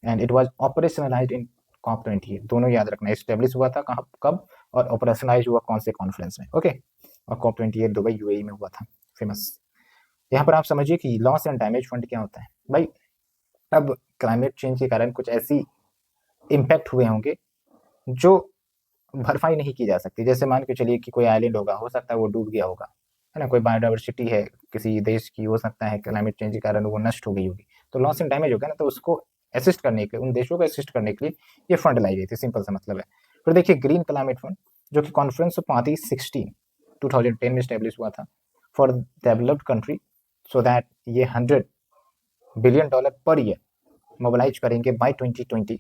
and it was operationalised in COP 28। दोनों याद रखना, स्टैब्लिश हुआ था कहाँ कब और ऑपरेशनलाइज हुआ कौन से कॉन्फ्रेंस में। ओके, और कॉप 28 दुबई यूएई में हुआ था, फेमस। यहाँ पर आप समझिए कि लॉस एंड डैमेज फंड क्या होता है भाई। अब क्लाइमेट चेंज के कारण कुछ ऐसी इम्पैक्ट हुए होंगे जो भरपाई नहीं की जा सकती। जैसे मान के चलिए कि कोई आइलैंड होगा, हो सकता है वो डूब गया होगा, है ना। कोई बायोडाइवर्सिटी है किसी देश की, हो सकता है क्लाइमेट चेंज के कारण वो नष्ट हो गई होगी, तो लॉस एंड डैमेज हो गया ना। तो उसको असिस्ट करने के लिए, उन देशों को असिस्ट करने के लिए ये फंड लाई गई थी, सिंपल सा मतलब है। फिर देखिए ग्रीन क्लाइमेट फंड, जो कि कॉन्फ्रेंस ऑफ पार्टी 16 2010 में स्टैब्लिश हुआ था for developed country, so that ये $100 बिलियन पर ईयर मोबिलाइज करेंगे by 2020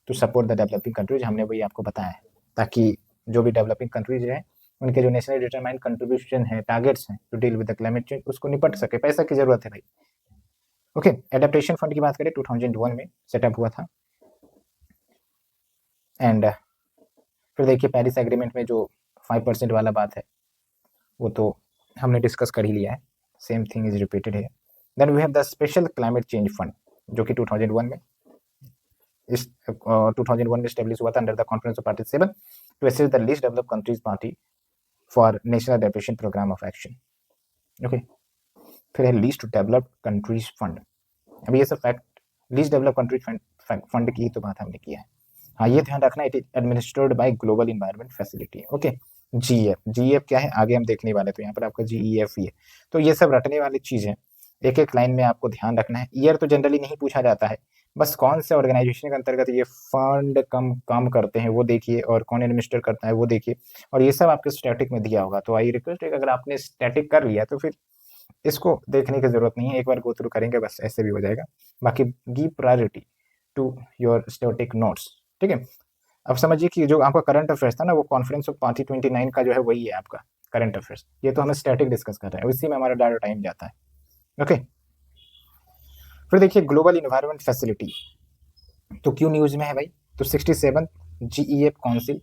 to support the developing countries. हमने वही आपको बताया है, ताकि जो भी डेवलपिंग कंट्रीज हैं उनके जो नेशनल डिटरमाइंड कंट्रीब्यूशन है, टारगेट्स हैं to deal with the climate change, उसको निपट सके। पैसा की जरूरत है भाई। ओके, एडेप्टेशन फंड की बात करें 2001 में सेटअप हुआ था। एंड फिर देखिए पेरिस एग्रीमेंट में जो 5% वाला बात है वो तो हमने डिस्कस कर ही लिया है, सेम थिंग इज रिपीटेड है। Then we have the special climate change fund, जो कि 2001 में इस 2001 में स्टैब्लिश हुआ था under the conference of party 7 to assist the least developed countries party for national adaptation programme of action. Okay, फिर है लीस्ट डेवलप्ड कंट्रीज फंड। अब ये सब fact, least developed countries fund की तो बात हमने किया है। हाँ, ये ध्यान रखना, it is administered by global environment facility. Okay, GF, GF क्या है आगे हम देखने वाले, तो यहाँ पर आपका जीईएफ ही है। तो ये सब रटने वाली चीज है, एक एक लाइन में आपको ध्यान रखना है। ईयर तो जनरली नहीं पूछा जाता है, बस कौन से ऑर्गेनाइजेशन के अंतर्गत ये फंड काम करते हैं वो देखिए, और कौन एडमिनिस्टर करता है वो देखिए, और ये सब आपके स्टैटिक में दिया होगा। तो आई रिक्वेस्ट है, अगर आपने स्टैटिक कर लिया तो फिर इसको देखने की जरूरत नहीं है, एक बार गो थ्रू करेंगे बस, ऐसे भी हो जाएगा। बाकी give priority to your static notes, ठीक है। अब समझिए कि जो आपका करंट अफेयर्स था ना, वो कॉन्फ्रेंस ऑफ पार्टी 29 का जो है वही है आपका करंट अफेयर्स। ये तो हमें स्टैटिक डिस्कस कर रहे हैं, इसी में हमारा ज़्यादा टाइम जाता है। ओके, फिर देखिए ग्लोबल इन्वायरमेंट फैसिलिटी, तो क्यों न्यूज में है भाई, तो 67 जीईएफ काउंसिल,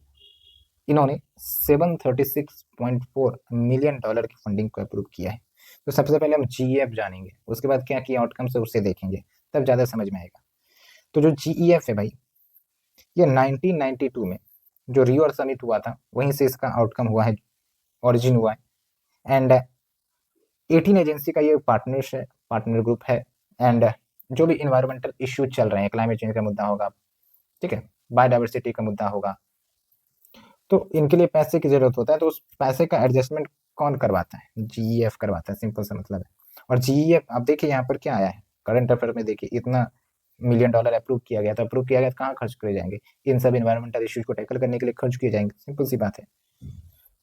इन्होंने $736.4 मिलियन की फंडिंग को अप्रूव किया है। तो सबसे पहले हम जीईएफ जानेंगे, उसके बाद क्या क्या आउटकम्स है उससे देखेंगे, तब ज़्यादा समझ में आएगा। तो जो जीईएफ है भाई, ये 1992 में जो रियो और समिट हुआ था वहीं से इसका आउटकम हुआ है, ओरिजिन हुआ है। एंड 18 एजेंसी का ये पार्टनर ग्रुप है। एंड जो भी इन्वायरमेंटल इश्यूज चल रहे हैं, क्लाइमेट चेंज का मुद्दा होगा, ठीक है, बायोडाइवर्सिटी का मुद्दा होगा, तो इनके लिए पैसे की जरूरत होता है। तो उस पैसे का एडजस्टमेंट कौन करवाता है, जीईएफ करवाता है, सिंपल सा मतलब है। और जीईएफ अब देखिए यहाँ पर क्या आया है करंट अफेयर में, देखिए इतना मिलियन डॉलर अप्रूव किया गया, तो अप्रूव किया गया तो कहाँ खर्च करे जाएंगे, इन सब इन्वायरमेंटल इश्यूज को टैकल करने के लिए खर्च किए जाएंगे, सिंपल सी बात है,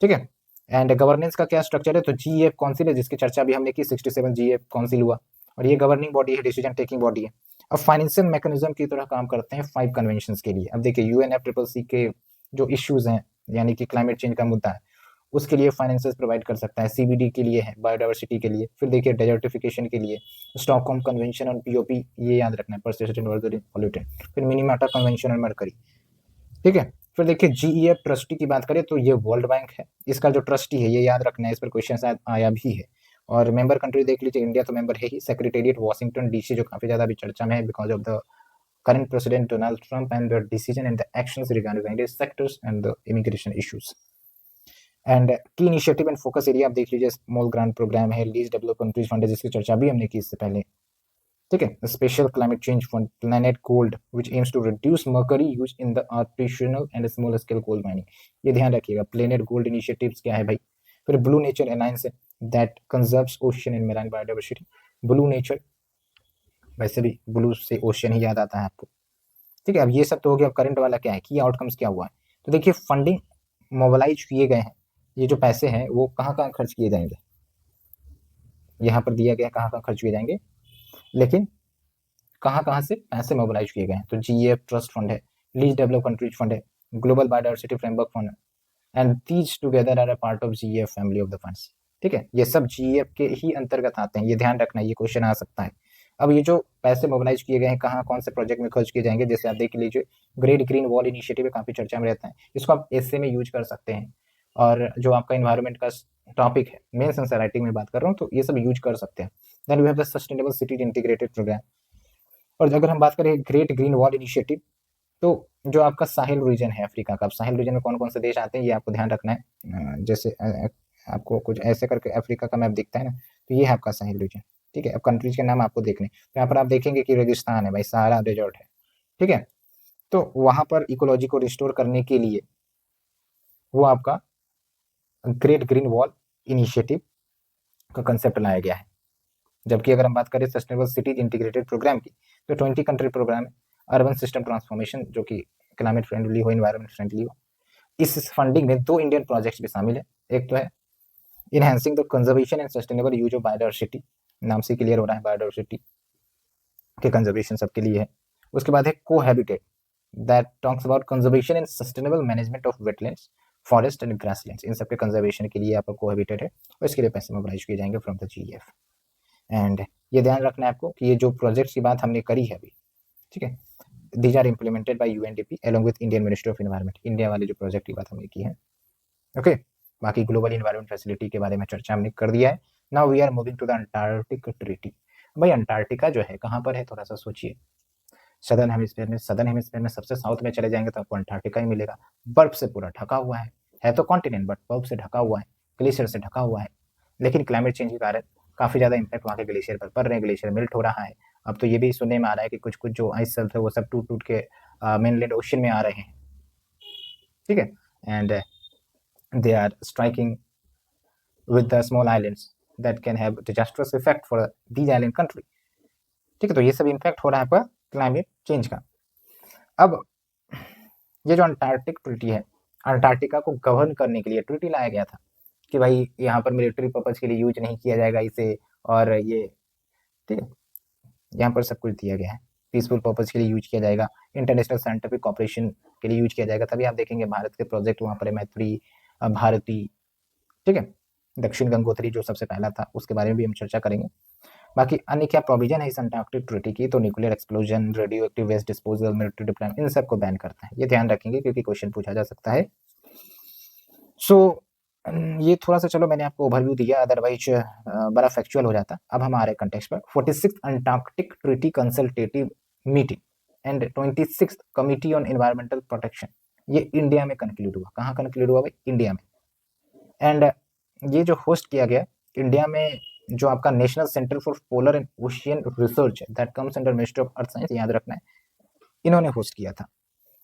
ठीक है। एंड गवर्नेंस का क्या स्ट्रक्चर है, तो जीईएफ काउंसिल है, जिसकी चर्चा भी हमने की, 67 जीईएफ काउंसिल हुआ, और ये गवर्निंग बॉडी है, डिसीजन टेकिंग बॉडी है। अब फाइनेंशियल मैकेनिज्म की तरह काम करते हैं 5 कन्वेंशन के लिए। अब देखिए यूएनएफसीसीसी के जो इश्यूज हैं, यानी कि क्लाइमेट चेंज का मुद्दा है, उसके लिए फाइनेंसेस प्रोवाइड कर सकता है, सीबीडी के लिए है, बायोडाइवर्सिटी के लिए, फिर देखिए डेजर्टिफिकेशन के लिए स्टॉकहोम कन्वेंशन ऑन पीओपी, ये याद रखना है, पर्सिस्टेंट वर्ल्ड पॉल्यूटेंट, फिर मिनीमाटा कन्वेंशन ऑन मरकरी, ठीक है। फिर देखिए जीईएफ ट्रस्टी की बात करें तो ये वर्ल्ड बैंक है, इसका जो ट्रस्टी है ये याद रखना है, इस पर क्वेश्चन शायद आया भी है। और मेंबर कंट्री देख लीजिए, इंडिया तो मेंबर है ही, सेक्रेटेरिएट वाशिंगटन डीसी, जो काफी ज्यादा अभी चर्चा में है because of the current President Donald Trump and the decision and the actions regarding various sectors and the immigration issues. And key initiative and focus area आप देख लीजिए, स्मॉल ग्रांट प्रोग्राम है, लीज डेवलप कंट्रीज फंड है, जिसकी चर्चा भी हमने की इससे पहले, ठीक है। Special climate change fund, planet gold, which aims to reduce mercury use in the artificial and small scale coal mining, ये ध्यान रखिएगा। प्लैनेट गोल्ड इनिशिएटिव्स क्या है भाई, फिर ब्लू नेचर अलायंस है, that conserves ocean and marine biodiversity, blue nature वैसे भी ब्लू से ओशियन ही याद आता है आपको। ठीक है, अब ये सब तो हो गया। अब करंट वाला क्या है, की आउटकम्स क्या हुआ है। तो देखिए फंडिंग मोबिलाइज किए गए हैं, ये जो पैसे हैं वो कहाँ कहाँ खर्च किए जाएंगे, यहाँ पर दिया गया कहाँ कहाँ खर्च किए जाएंगे, लेकिन कहाँ कहाँ से पैसे मोबिलाइज किए गए हैं। तो GEF ट्रस्ट फंड है, लीज डेवलप कंट्रीज फंड है, ग्लोबल बायोडाइवर्सिटी फ्रेमवर्क फंड है, and these together are a part of GEF family of the funds. ठीक है, ये सब GEF के ही अंतर्गत आते हैं, ये ध्यान रखना, ये क्वेश्चन आ सकता है। अब ये जो पैसे मोबिलाइज किए गए हैं कहाँ कौन से प्रोजेक्ट में खर्च किए जाएंगे, जैसे आप देख लीजिए ग्रेट ग्रीन वॉल इनिशिएटिव काफी चर्चा में रहता है, इसको आप ऐसे में यूज कर सकते हैं। और जो आपका इन्वायरमेंट का टॉपिक है, मेंस एंड राइटिंग में बात कर रहा हूँ, तो ये सब यूज कर सकते हैं। Then we have the sustainable cities integrated programme. और अगर हम बात करें ग्रेट ग्रीन वॉल इनिशिएटिव, तो जो आपका साहिल रीजन है अफ्रीका का, अब साहिल रीजन में कौन कौन से देश आते हैं ये आपको ध्यान रखना है। जैसे आपको कुछ ऐसे करके अफ्रीका का मैप दिखता है ना, तो ये है आपका साहिल रीजन। ठीक है, अब कंट्रीज के नाम आपको देखने, तो यहाँ पर आप देखेंगे कि रेगिस्तान है भाई, सहारा डेजर्ट है। ठीक है, तो वहां पर इकोलॉजी को रिस्टोर करने के लिए वो आपका ग्रेट ग्रीन वॉल इनिशिएटिव का कंसेप्ट लाया गया है। जबकि अगर हम बात करें सस्टेनेबल सिटीज इंटीग्रेटेड प्रोग्राम की, तो 20 कंट्री प्रोग्राम है, अर्बन सिस्टम ट्रांसफॉर्मेशन जो कि क्लाइमेट फ्रेंडली हो, इन्वायरमेंट फ्रेंडली हो। इस फंडिंग में 2 इंडियन प्रोजेक्ट्स भी शामिल है। एक तो है enhancing the conservation and sustainable use of biodiversity, नाम से क्लियर हो रहा है बायोडाइवर्सिटी के कंजर्वेशन सबके लिए है। उसके बाद है cohabitat, that talks about conservation and sustainable management of wetlands, forest and grasslands, इन सबके कंजर्वेशन के लिए आपका कोहैबिटेट है, और इसके लिए पैसे मोबिलाइज किए जाएंगे फ्रॉम द GEF। एंड ये ध्यान रखना है आपको कि ये जो प्रोजेक्ट्स की बात हमने करी है अभी, ठीक है, these are implemented by UNDP along with Indian ministry of environment. India वाले जो प्रोजेक्ट की बात हमने की है। ओके, बाकी ग्लोबल इन्वायरमेंट फैसिलिटी के बारे में चर्चा हमने कर दिया है। Now we are moving to the Antarctic treaty. भाई अंटार्कटिका जो है कहाँ पर है, थोड़ा सा सोचिए। सदर्न हेमिस्फीयर में, सदर्न हेमिस्फीयर में सबसे साउथ में चले जाएंगे तो आपको अंटार्कटिका ही मिलेगा। बर्फ से पूरा ढका हुआ है तो कॉन्टिनेंट बट बर्फ से ढका हुआ है, ग्लेशियर से ढका हुआ है। लेकिन क्लाइमेट चेंज के कारण काफी ज्यादा इंपैक्ट वहाँ के ग्लेशियर पर पड़ रहे हैं, ग्लेशियर मेल्ट हो रहा है। अब तो ये भी सुनने में आ रहा है कि कुछ कुछ जो आइस शेल्फ है वो सब टूट टूट के मेनलैंड ओशन में आ रहे हैं। ठीक है, and they are striking with the small islands that can have disastrous effect for these island country। ठीक है, तो ये सब इम्पैक्ट हो रहा है आपका क्लाइमेट चेंज का। अब ये जो अंटार्कटिक ट्रीटी है, अंटार्कटिका को गवर्न करने के लिए ट्रीटी लाया गया था कि भाई यहाँ पर मिलिट्री पर्पज के लिए यूज नहीं किया जाएगा इसे, और ये ठीक है, यहाँ पर सब कुछ दिया गया है, पीसफुल पर्पज के लिए यूज किया जाएगा, इंटरनेशनल साइंटिफिक कॉपरेशन के लिए यूज किया जाएगा। तभी आप देखेंगे भारत के प्रोजेक्ट वहाँ पर है, मैत्री, भारती, ठीक है, दक्षिण गंगोत्री जो सबसे पहला था, उसके बारे में भी हम चर्चा करेंगे। बाकी अन्य क्या प्रोविजन है इस अंटार्कटिक ट्रीटी की, तो nuclear explosion, radio active waste disposal, military deployment, इन सबको बैन करता है। ये ध्यान रखेंगे क्योंकि क्वेश्चन पूछा जा सकता है। सो ये थोड़ा सा चलो मैंने आपको ओवरव्यू दिया, अदरवाइज बड़ा फैक्चुअल हो जाता। अब हम आ रहे कंटेक्स्ट पर। 46th Antarctic treaty consultative meeting and 26th committee on environmental protection, ये इंडिया में कंक्लूड हुआ। कहाँ कंक्लूड हुआ भाई, इंडिया में। एंड ये जो होस्ट किया गया इंडिया में, जो आपका national centre for polar and ocean research है, that comes under ministry of earth science, याद रखना है, इन्होंने होस्ट किया था।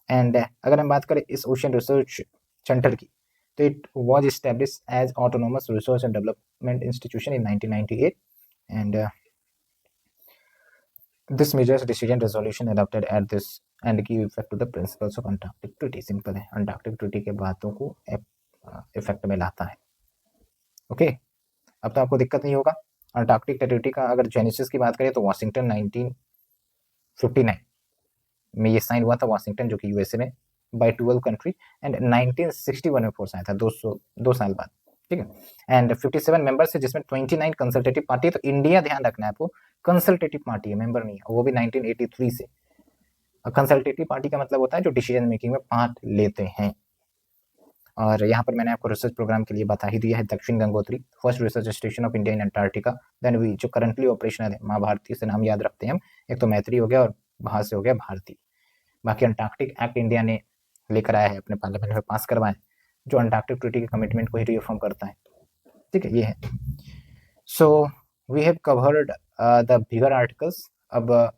एंड अगर हम बात करें इस ओशियन रिसर्च सेंटर की, तो it was established as autonomous research and development institution in 1998 and this measures decision resolution adopted at this and give effect to the principles of Antarctic treaty. Simple है, अंटार्कटिक ट्रीटी के बातों को इफेक्ट में लाता है। ओके, अब तो आपको दिक्कत नहीं होगा। अंटार्कटिक ट्रीटी का अगर जेनेसिस की बात करें तो वाशिंगटन 1959 में ये साइन हुआ था, वाशिंगटन जो कि यूएसए में, बाय 12 कंट्री, एंड 1961 में फोर्स आया था, 2 साल बाद। ठीक है, एंड 57 मेंबर्स है जिसमें 29 कंसल्टेटिव पार्टी है। तो इंडिया, ध्यान रखना है आपको, कंसल्टेटिव पार्टी है, मेंबर नहीं है, वो भी 1983 से। कंसल्टेटिव पार्टी का मतलब होता है जो डिसीजन मेकिंग में पार्ट लेते हैं। और यहाँ पर मैंने आपको रिसर्च प्रोग्राम के लिए बता ही दिया है, Dakshin Gangotri, first research station of India in Antarctica. Then we जो करंटली ऑपरेशनल है, माँ भारती से नाम याद रखते हैं हम, एक तो मैत्री हो गया और बाहर से हो गया भारती। बाकी अंटार्कटिक एक्ट इंडिया ने लेकर आया है, अपने पार्लियामेंट में पास करवाया, जो अंटार्कटिक ट्रीटी के कमिटमेंट को ही रिफॉर्म करता है। ठीक है, ये है। So we have covered the bigger articles. अब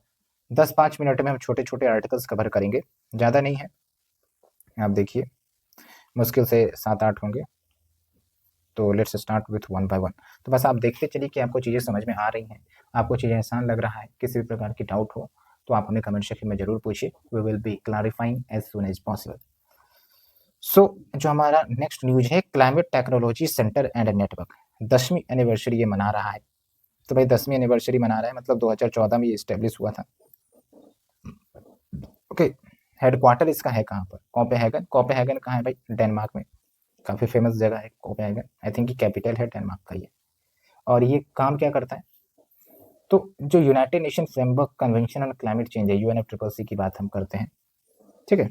10-5 मिनट में हम छोटे छोटे आर्टिकल्स कवर करेंगे, ज़्यादा नहीं है। आप देखिए मुश्किल से 7-8 होंगे। तो let's start with one by one. तो बस आप देखते चलिए कि आपको चीज़ें समझ में आ रही हैं, आपको चीज़ें आसान लग रहा है। किसी भी प्रकार की डाउट हो तो आप हमें कमेंट सेक्शन में जरूर पूछिए, we will be clarifying as soon as possible. So जो हमारा नेक्स्ट न्यूज है, climate technology centre and network 10वीं एनिवर्सरी ये मना रहा है। तो भाई 10वीं एनिवर्सरी मना रहा है, मतलब 2014 में ये इस्टेब्लिश हुआ था। ओके, हेडक्वार्टर इसका है कहाँ पर? कोपेनहेगन। कोपेनहेगन कहाँ है भाई? डेनमार्क में। काफ़ी फेमस जगह है कोपेनहेगन, आई थिंक कैपिटल है डेनमार्क का ये। और ये काम क्या करता है? तो जो United nation framework convention on climate change है, UNFCCC की बात हम करते हैं, ठीक है।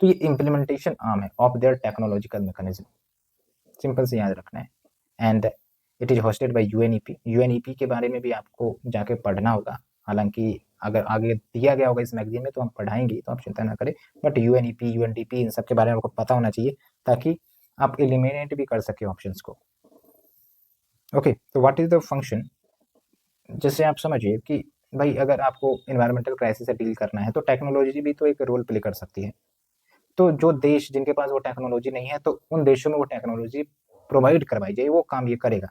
तो ये इम्प्लीमेंटेशन आर्म है of their technological mechanism, simple से याद रखना है। And it is hosted bye UNEP। UNEP के बारे में भी आपको जाके पढ़ना होगा, हालांकि अगर आगे दिया गया होगा इस मैगजीन में तो हम पढ़ाएंगे, तो आप चिंता ना करें। बट UNEP, UNDP इन सब के बारे में आपको पता होना चाहिए, ताकि आप एलिमिनेट भी कर सके ऑप्शंस को। ओके, तो व्हाट इज द फंक्शन? जैसे आप समझिए कि भाई अगर आपको इन्वायरमेंटल क्राइसिस से डील करना है तो टेक्नोलॉजी भी तो एक रोल प्ले कर सकती है। तो जो देश जिनके पास वो टेक्नोलॉजी नहीं है, तो उन देशों में वो टेक्नोलॉजी प्रोवाइड करवाई जाए, वो काम ये करेगा।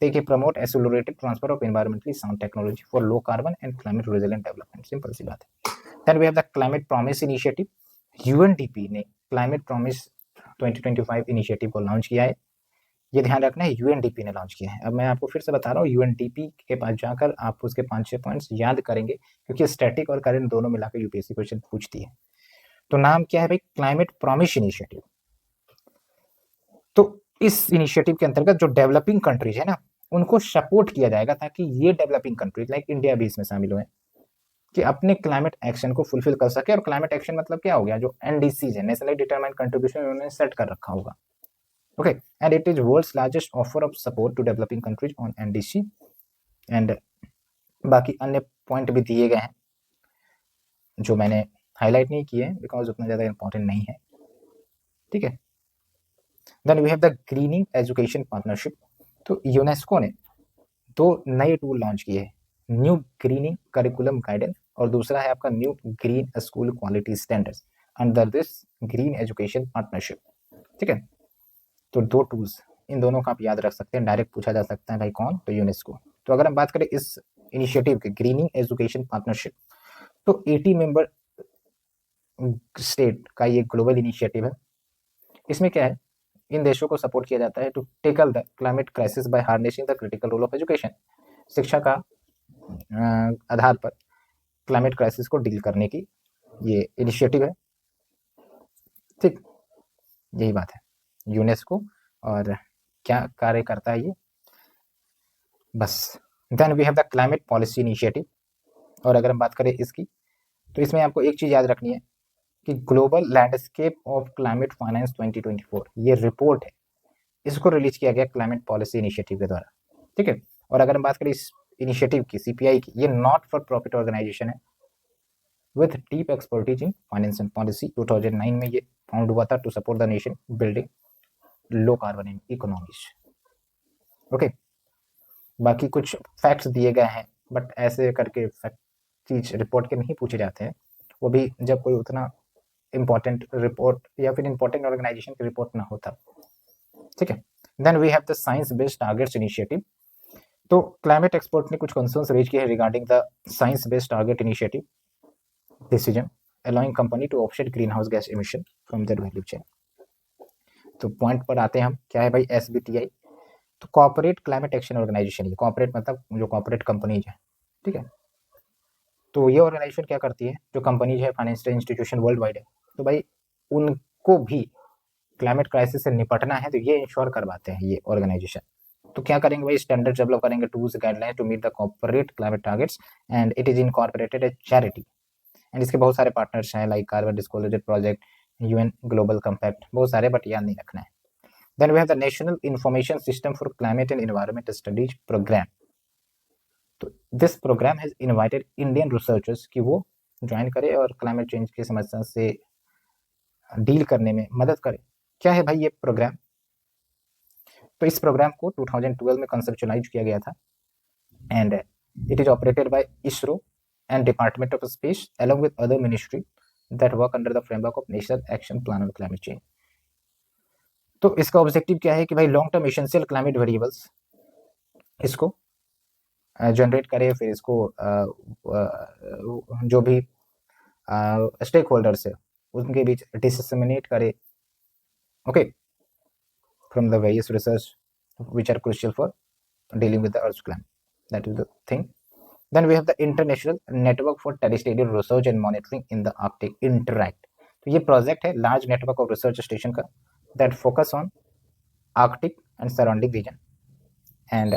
देखिए, promote accelerated transfer of environmentally sound technology for low carbon and climate resilient development, simple सी बात है। Then we have the climate promise initiative. UNDP ने क्लाइमेट प्रॉमिस 2025 इनिशिएटिव को लॉन्च किया है। ये ध्यान रखना है, UNDP ने लॉन्च किया है। अब मैं आपको फिर से बता रहा हूँ, UNDP के पास जाकर आप उसके 5-6 पॉइंट्स याद करेंगे, क्योंकि स्टैटिक और करंट दोनों मिलाकर UPSC क्वेश्चन पूछती है। तो नाम क्या है भाई? Climate promise initiative. तो इस इनिशिएटिव के अंतर्गत जो डेवलपिंग कंट्रीज है ना, उनको सपोर्ट किया जाएगा, ताकि ये डेवलपिंग कंट्रीज लाइक इंडिया भी इसमें शामिल हुए, कि अपने क्लाइमेट एक्शन को फुलफिल कर सके। और क्लाइमेट एक्शन मतलब क्या हो गया? जो NDCs है, नेशनली डिटरमाइंड कंट्रीब्यूशन, उन्होंने सेट कर रखा होगा। Okay, and it is world's largest offer of support to developing countries on NDC। And बाकी अन्य पॉइंट भी दिए गए हैं जो मैंने हाईलाइट नहीं किए बिकॉज उतना ज़्यादा इंपॉर्टेंट नहीं है, ठीक है। Then we have the greening education partnership. तो यूनेस्को ने 2 नए टूल लॉन्च किए हैं, न्यू ग्रीनिंग करिकुलम गाइडेंस, और दूसरा है आपका new green school quality standards under this green education partnership, ठीक है। तो 2 टूल्स, इन दोनों का आप याद रख सकते हैं। डायरेक्ट पूछा जा सकता है भाई कौन? तो यूनेस्को। तो अगर हम बात करें इस इनिशिएटिव के ग्रीनिंग एजुकेशन पार्टनरशिप, तो 80 मेंबर स्टेट का ये ग्लोबल इनिशिएटिव है। इसमें क्या है? इन देशों को सपोर्ट किया जाता है to tackle the climate crisis by harnessing the critical role of education. शिक्षा का आधार पर क्लाइमेट क्राइसिस को डील करने की ये इनिशिएटिव है, ठीक। यही बात है यूनेस्को, और क्या कार्य करता है ये, बस। Then we have the climate policy initiative. और अगर हम बात करें इसकी, तो इसमें आपको एक चीज याद रखनी है कि global landscape of climate finance 2024 ये रिपोर्ट है, इसको रिलीज किया गया क्लाइमेट पॉलिसी इनिशिएटिव के द्वारा, ठीक है। और अगर हम बात करें इस इनिशिएटिव की, CPI की, ये नॉट फॉर प्रॉफिट ऑर्गेनाइजेशन है with deep expertise in finance and policy. 2009 में ये फाउंड हुआ था to support the nation building low carbon economies, okay. बाकी कुछ फैक्ट्स दिए गए हैं, बट ऐसे करके चीज रिपोर्ट के नहीं पूछे जाते हैं, वो भी जब कोई उतना इंपॉर्टेंट रिपोर्ट या फिर इंपॉर्टेंट ऑर्गेनाइजेशन की रिपोर्ट ना होता, ठीक है। Then we have the science based targets initiative. तो क्लाइमेट एक्सपर्ट ने कुछ कंसर्न्स रेज किए हैं regarding the science based target initiative decision allowing company to offset green house gas emission from their value chain. तो पॉइंट पर आते हैं हम, क्या है भाई SBTI? तो कॉर्पोरेट क्लाइमेट एक्शन ऑर्गेनाइजेशन। ये कॉर्पोरेट मतलब जो कॉर्पोरेट कंपनीज है, ठीक है। तो ये ऑर्गेनाइजेशन क्या करती है? जो कंपनीज है, फाइनेंशियल इंस्टीट्यूशन वर्ल्ड वाइड है, तो भाई उनको भी क्लाइमेट क्राइसिस से निपटना है, तो ये इंश्योर करवाते हैं ये ऑर्गेनाइजेशन। तो क्या करेंगे भाई? स्टैंडर्ड डेवलप करेंगे, tools guidelines to meet the corporate climate targets, and it is incorporated as charity. And इसके बहुत सारे पार्टनर्स हैं like carbon disclosure project, UN global compact, बहुत सारे, बट याद नहीं रखना है। Then we have the national information system for climate and environment studies programme. तो this programme has invited Indian researchers कि वो ज्वाइन करे और क्लाइमेट चेंज की समस्या से डील करने में मदद करे। क्या है भाई ये प्रोग्राम? तो इस प्रोग्राम को 2012 में कंसेप्चुलाइज किया गया था, and it is operated by ISRO and department of space along with other ministry that work under the framework of National Action Plan on Climate Change। तो इसका ऑब्जेक्टिव क्या है कि भाई long term essential climate variables इसको जनरेट करे, फिर इसको जो भी स्टेक होल्डर्स है उनके बीच डिसेमिनेट करे, okay, from the various research which are crucial for dealing with the Earth's climate. That is the thing. Then we have the International Network for Terrestrial Research and Monitoring in the Arctic, INTERACT. तो ये प्रोजेक्ट है large network of research station का that focus on Arctic and surrounding region, and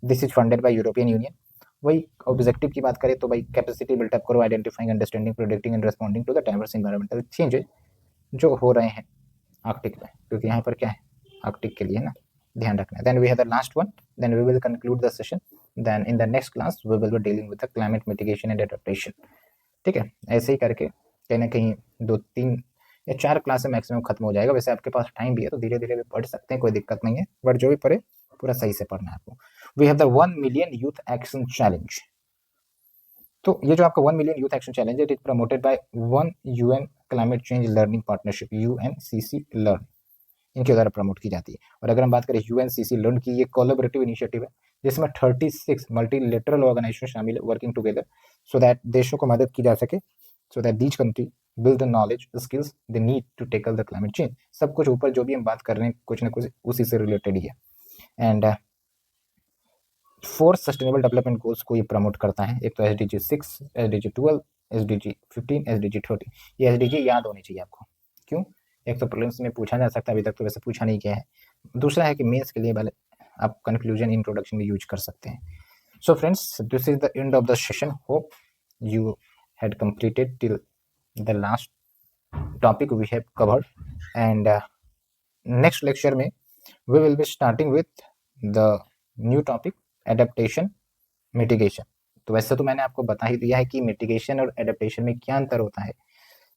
this is funded by European Union. वही ऑब्जेक्टिव की बात करें तो भाई कैपेसिटी बिल्टअप करो, identifying, understanding, predicting and responding to the diverse environmental changes जो हो रहे हैं आर्कटिक में, क्योंकि यहाँ पर क्या है आर्कटिक के लिए ना ध्यान रखना है। Then we have the last one, then we will conclude the session, then in the next class we will be dealing with the climate mitigation and adaptation. ठीक है, ऐसे ही करके कहीं ना कहीं 2-3 या 4 क्लास में मैक्सिमम खत्म हो जाएगा। वैसे आपके पास टाइम भी है तो धीरे धीरे भी पढ़ सकते हैं, कोई दिक्कत नहीं है, बट जो भी पढ़े पूरा सही से पढ़ना है आपको। We have the 1 million youth action challenge. तो ये जो आपका 1 मिलियन यूथ एक्शन चैलेंज है, it is promoted by 1 UN climate change learning partnership, UNCC learn, इनके द्वारा प्रमोट की जाती है। और अगर हम बात करें UNCC लर्न की, ये कोलैबोरेटिव इनिशिएटिव है जिसमें 36 मल्टीलेटरल ऑर्गेनाइजेशन शामिल है वर्किंग टुगेदर सो दैट देशों को मदद की जा सके, so that these country build the knowledge skills they need to tackle the climate change. सब कुछ ऊपर जो भी हम बात कर रहे हैं कुछ ना कुछ उसी से रिलेटेड ही है। एंड 4 सस्टेनेबल डेवलपमेंट गोल्स को ये प्रमोट करता है। एक तो SDG 6, SDG 12, SDG 15, SDG 30। ये SDG याद होनी चाहिए आपको। क्यों? एक तो प्रीलिम्स में पूछा जा सकता है, अभी तक तो वैसे पूछा नहीं गया है। दूसरा है कि मेंस के लिए वाले आप कंक्लूजन इंट्रोडक्शन में यूज कर सकते हैं। So friends, this is the end of the session. Hope you had completed till the last topic we have covered, and next lecture में we will be starting with the new topic adaptation mitigation. तो वैसे तो मैंने आपको बता ही दिया है कि मिटिगेशन और एडेप्टेशन में क्या अंतर होता है,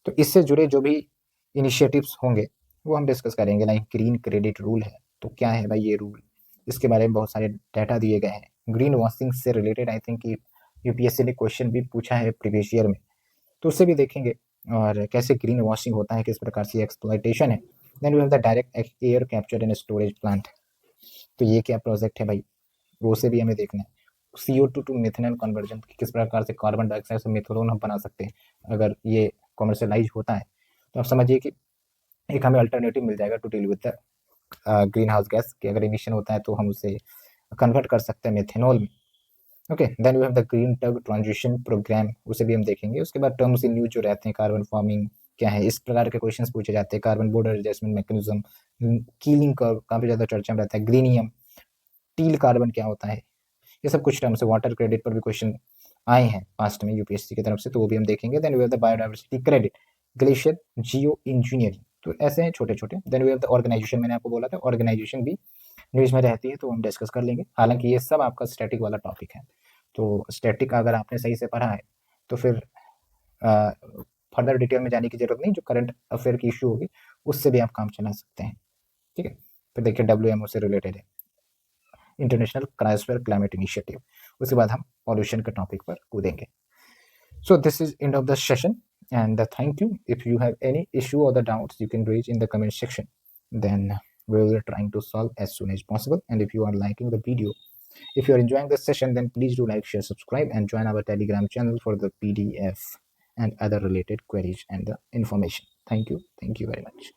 तो इससे जुड़े जो भी इनिशिएटिव्स होंगे वो हम डिस्कस करेंगे। लाइक ग्रीन क्रेडिट रूल है, तो क्या है भाई ये रूल, इसके बारे में बहुत सारे डाटा दिए गए हैं। ग्रीन वॉशिंग से रिलेटेड आई थिंक UPSC ने क्वेश्चन भी पूछा है प्रीवियस ईयर में, तो उससे भी देखेंगे, और कैसे ग्रीन वॉशिंग होता है, किस प्रकार से एक्सप्लॉयटेशन है। Then we have the direct air capture and storage plant, तो ये क्या प्रोजेक्ट है भाई, वो से भी हमें देखना है। CO2 टू मिथेनॉल कन्वर्जन, किस प्रकार से कार्बन डाइऑक्साइड से मिथेनॉल हम बना सकते हैं, अगर ये कॉमर्शियलाइज होता है तो आप समझिए कि एक हमें अल्टरनेटिव मिल जाएगा to deal with the green house gas कि अगर इमिशन होता है तो हम उसे कन्वर्ट कर सकते हैं मिथेनॉल में। Okay, then we have the green tug transition program, उसे भी हम देखेंगे। उसके बाद टर्म्स इन यूज जो रहते हैं, कार्बन फार्मिंग क्या है, इस प्रकार के क्वेश्चंस पूछे जाते हैं। Carbon border adjustment mechanism, Keeling curve काफी ज्यादा चर्चा में रहता है। ग्रीनियम, टील कार्बन क्या होता है, ये सब कुछ टर्म्स है। वाटर क्रेडिट पर भी क्वेश्चन आए हैं पास्ट में UPSC की तरफ से, तो वो भी हम देखेंगे। Then we have the biodiversity credit, glacier geo engineering, तो ऐसे हैं छोटे छोटे। Then we have the organization, मैंने आपको बोला था ऑर्गेनाइजेशन भी न्यूज में रहती है, तो हम डिस्कस कर लेंगे। हालांकि ये सब आपका स्टैटिक वाला टॉपिक है, तो स्टैटिक अगर आपने सही से पढ़ा है तो फिर फर्दर डिटेल में जाने की जरूरत नहीं, जो करंट अफेयर की इशू होगी उससे भी आप काम चला सकते हैं। ठीक है, फिर देखिए WMO से रिलेटेड है, इंटरनेशनल क्रायोस्फीयर क्लाइमेट इनिशिएटिव। उसके बाद हम पॉल्यूशन के टॉपिक पर कूदेंगे। So this is end of the session, and thank you. If you have any issue or the doubts, you can raise in the comment section, then we will be trying to solve as soon as possible. And if you are liking the video, if you are enjoying this session, then please do like, share, subscribe, and join our Telegram channel for the PDF and other related queries and the information. Thank you very much.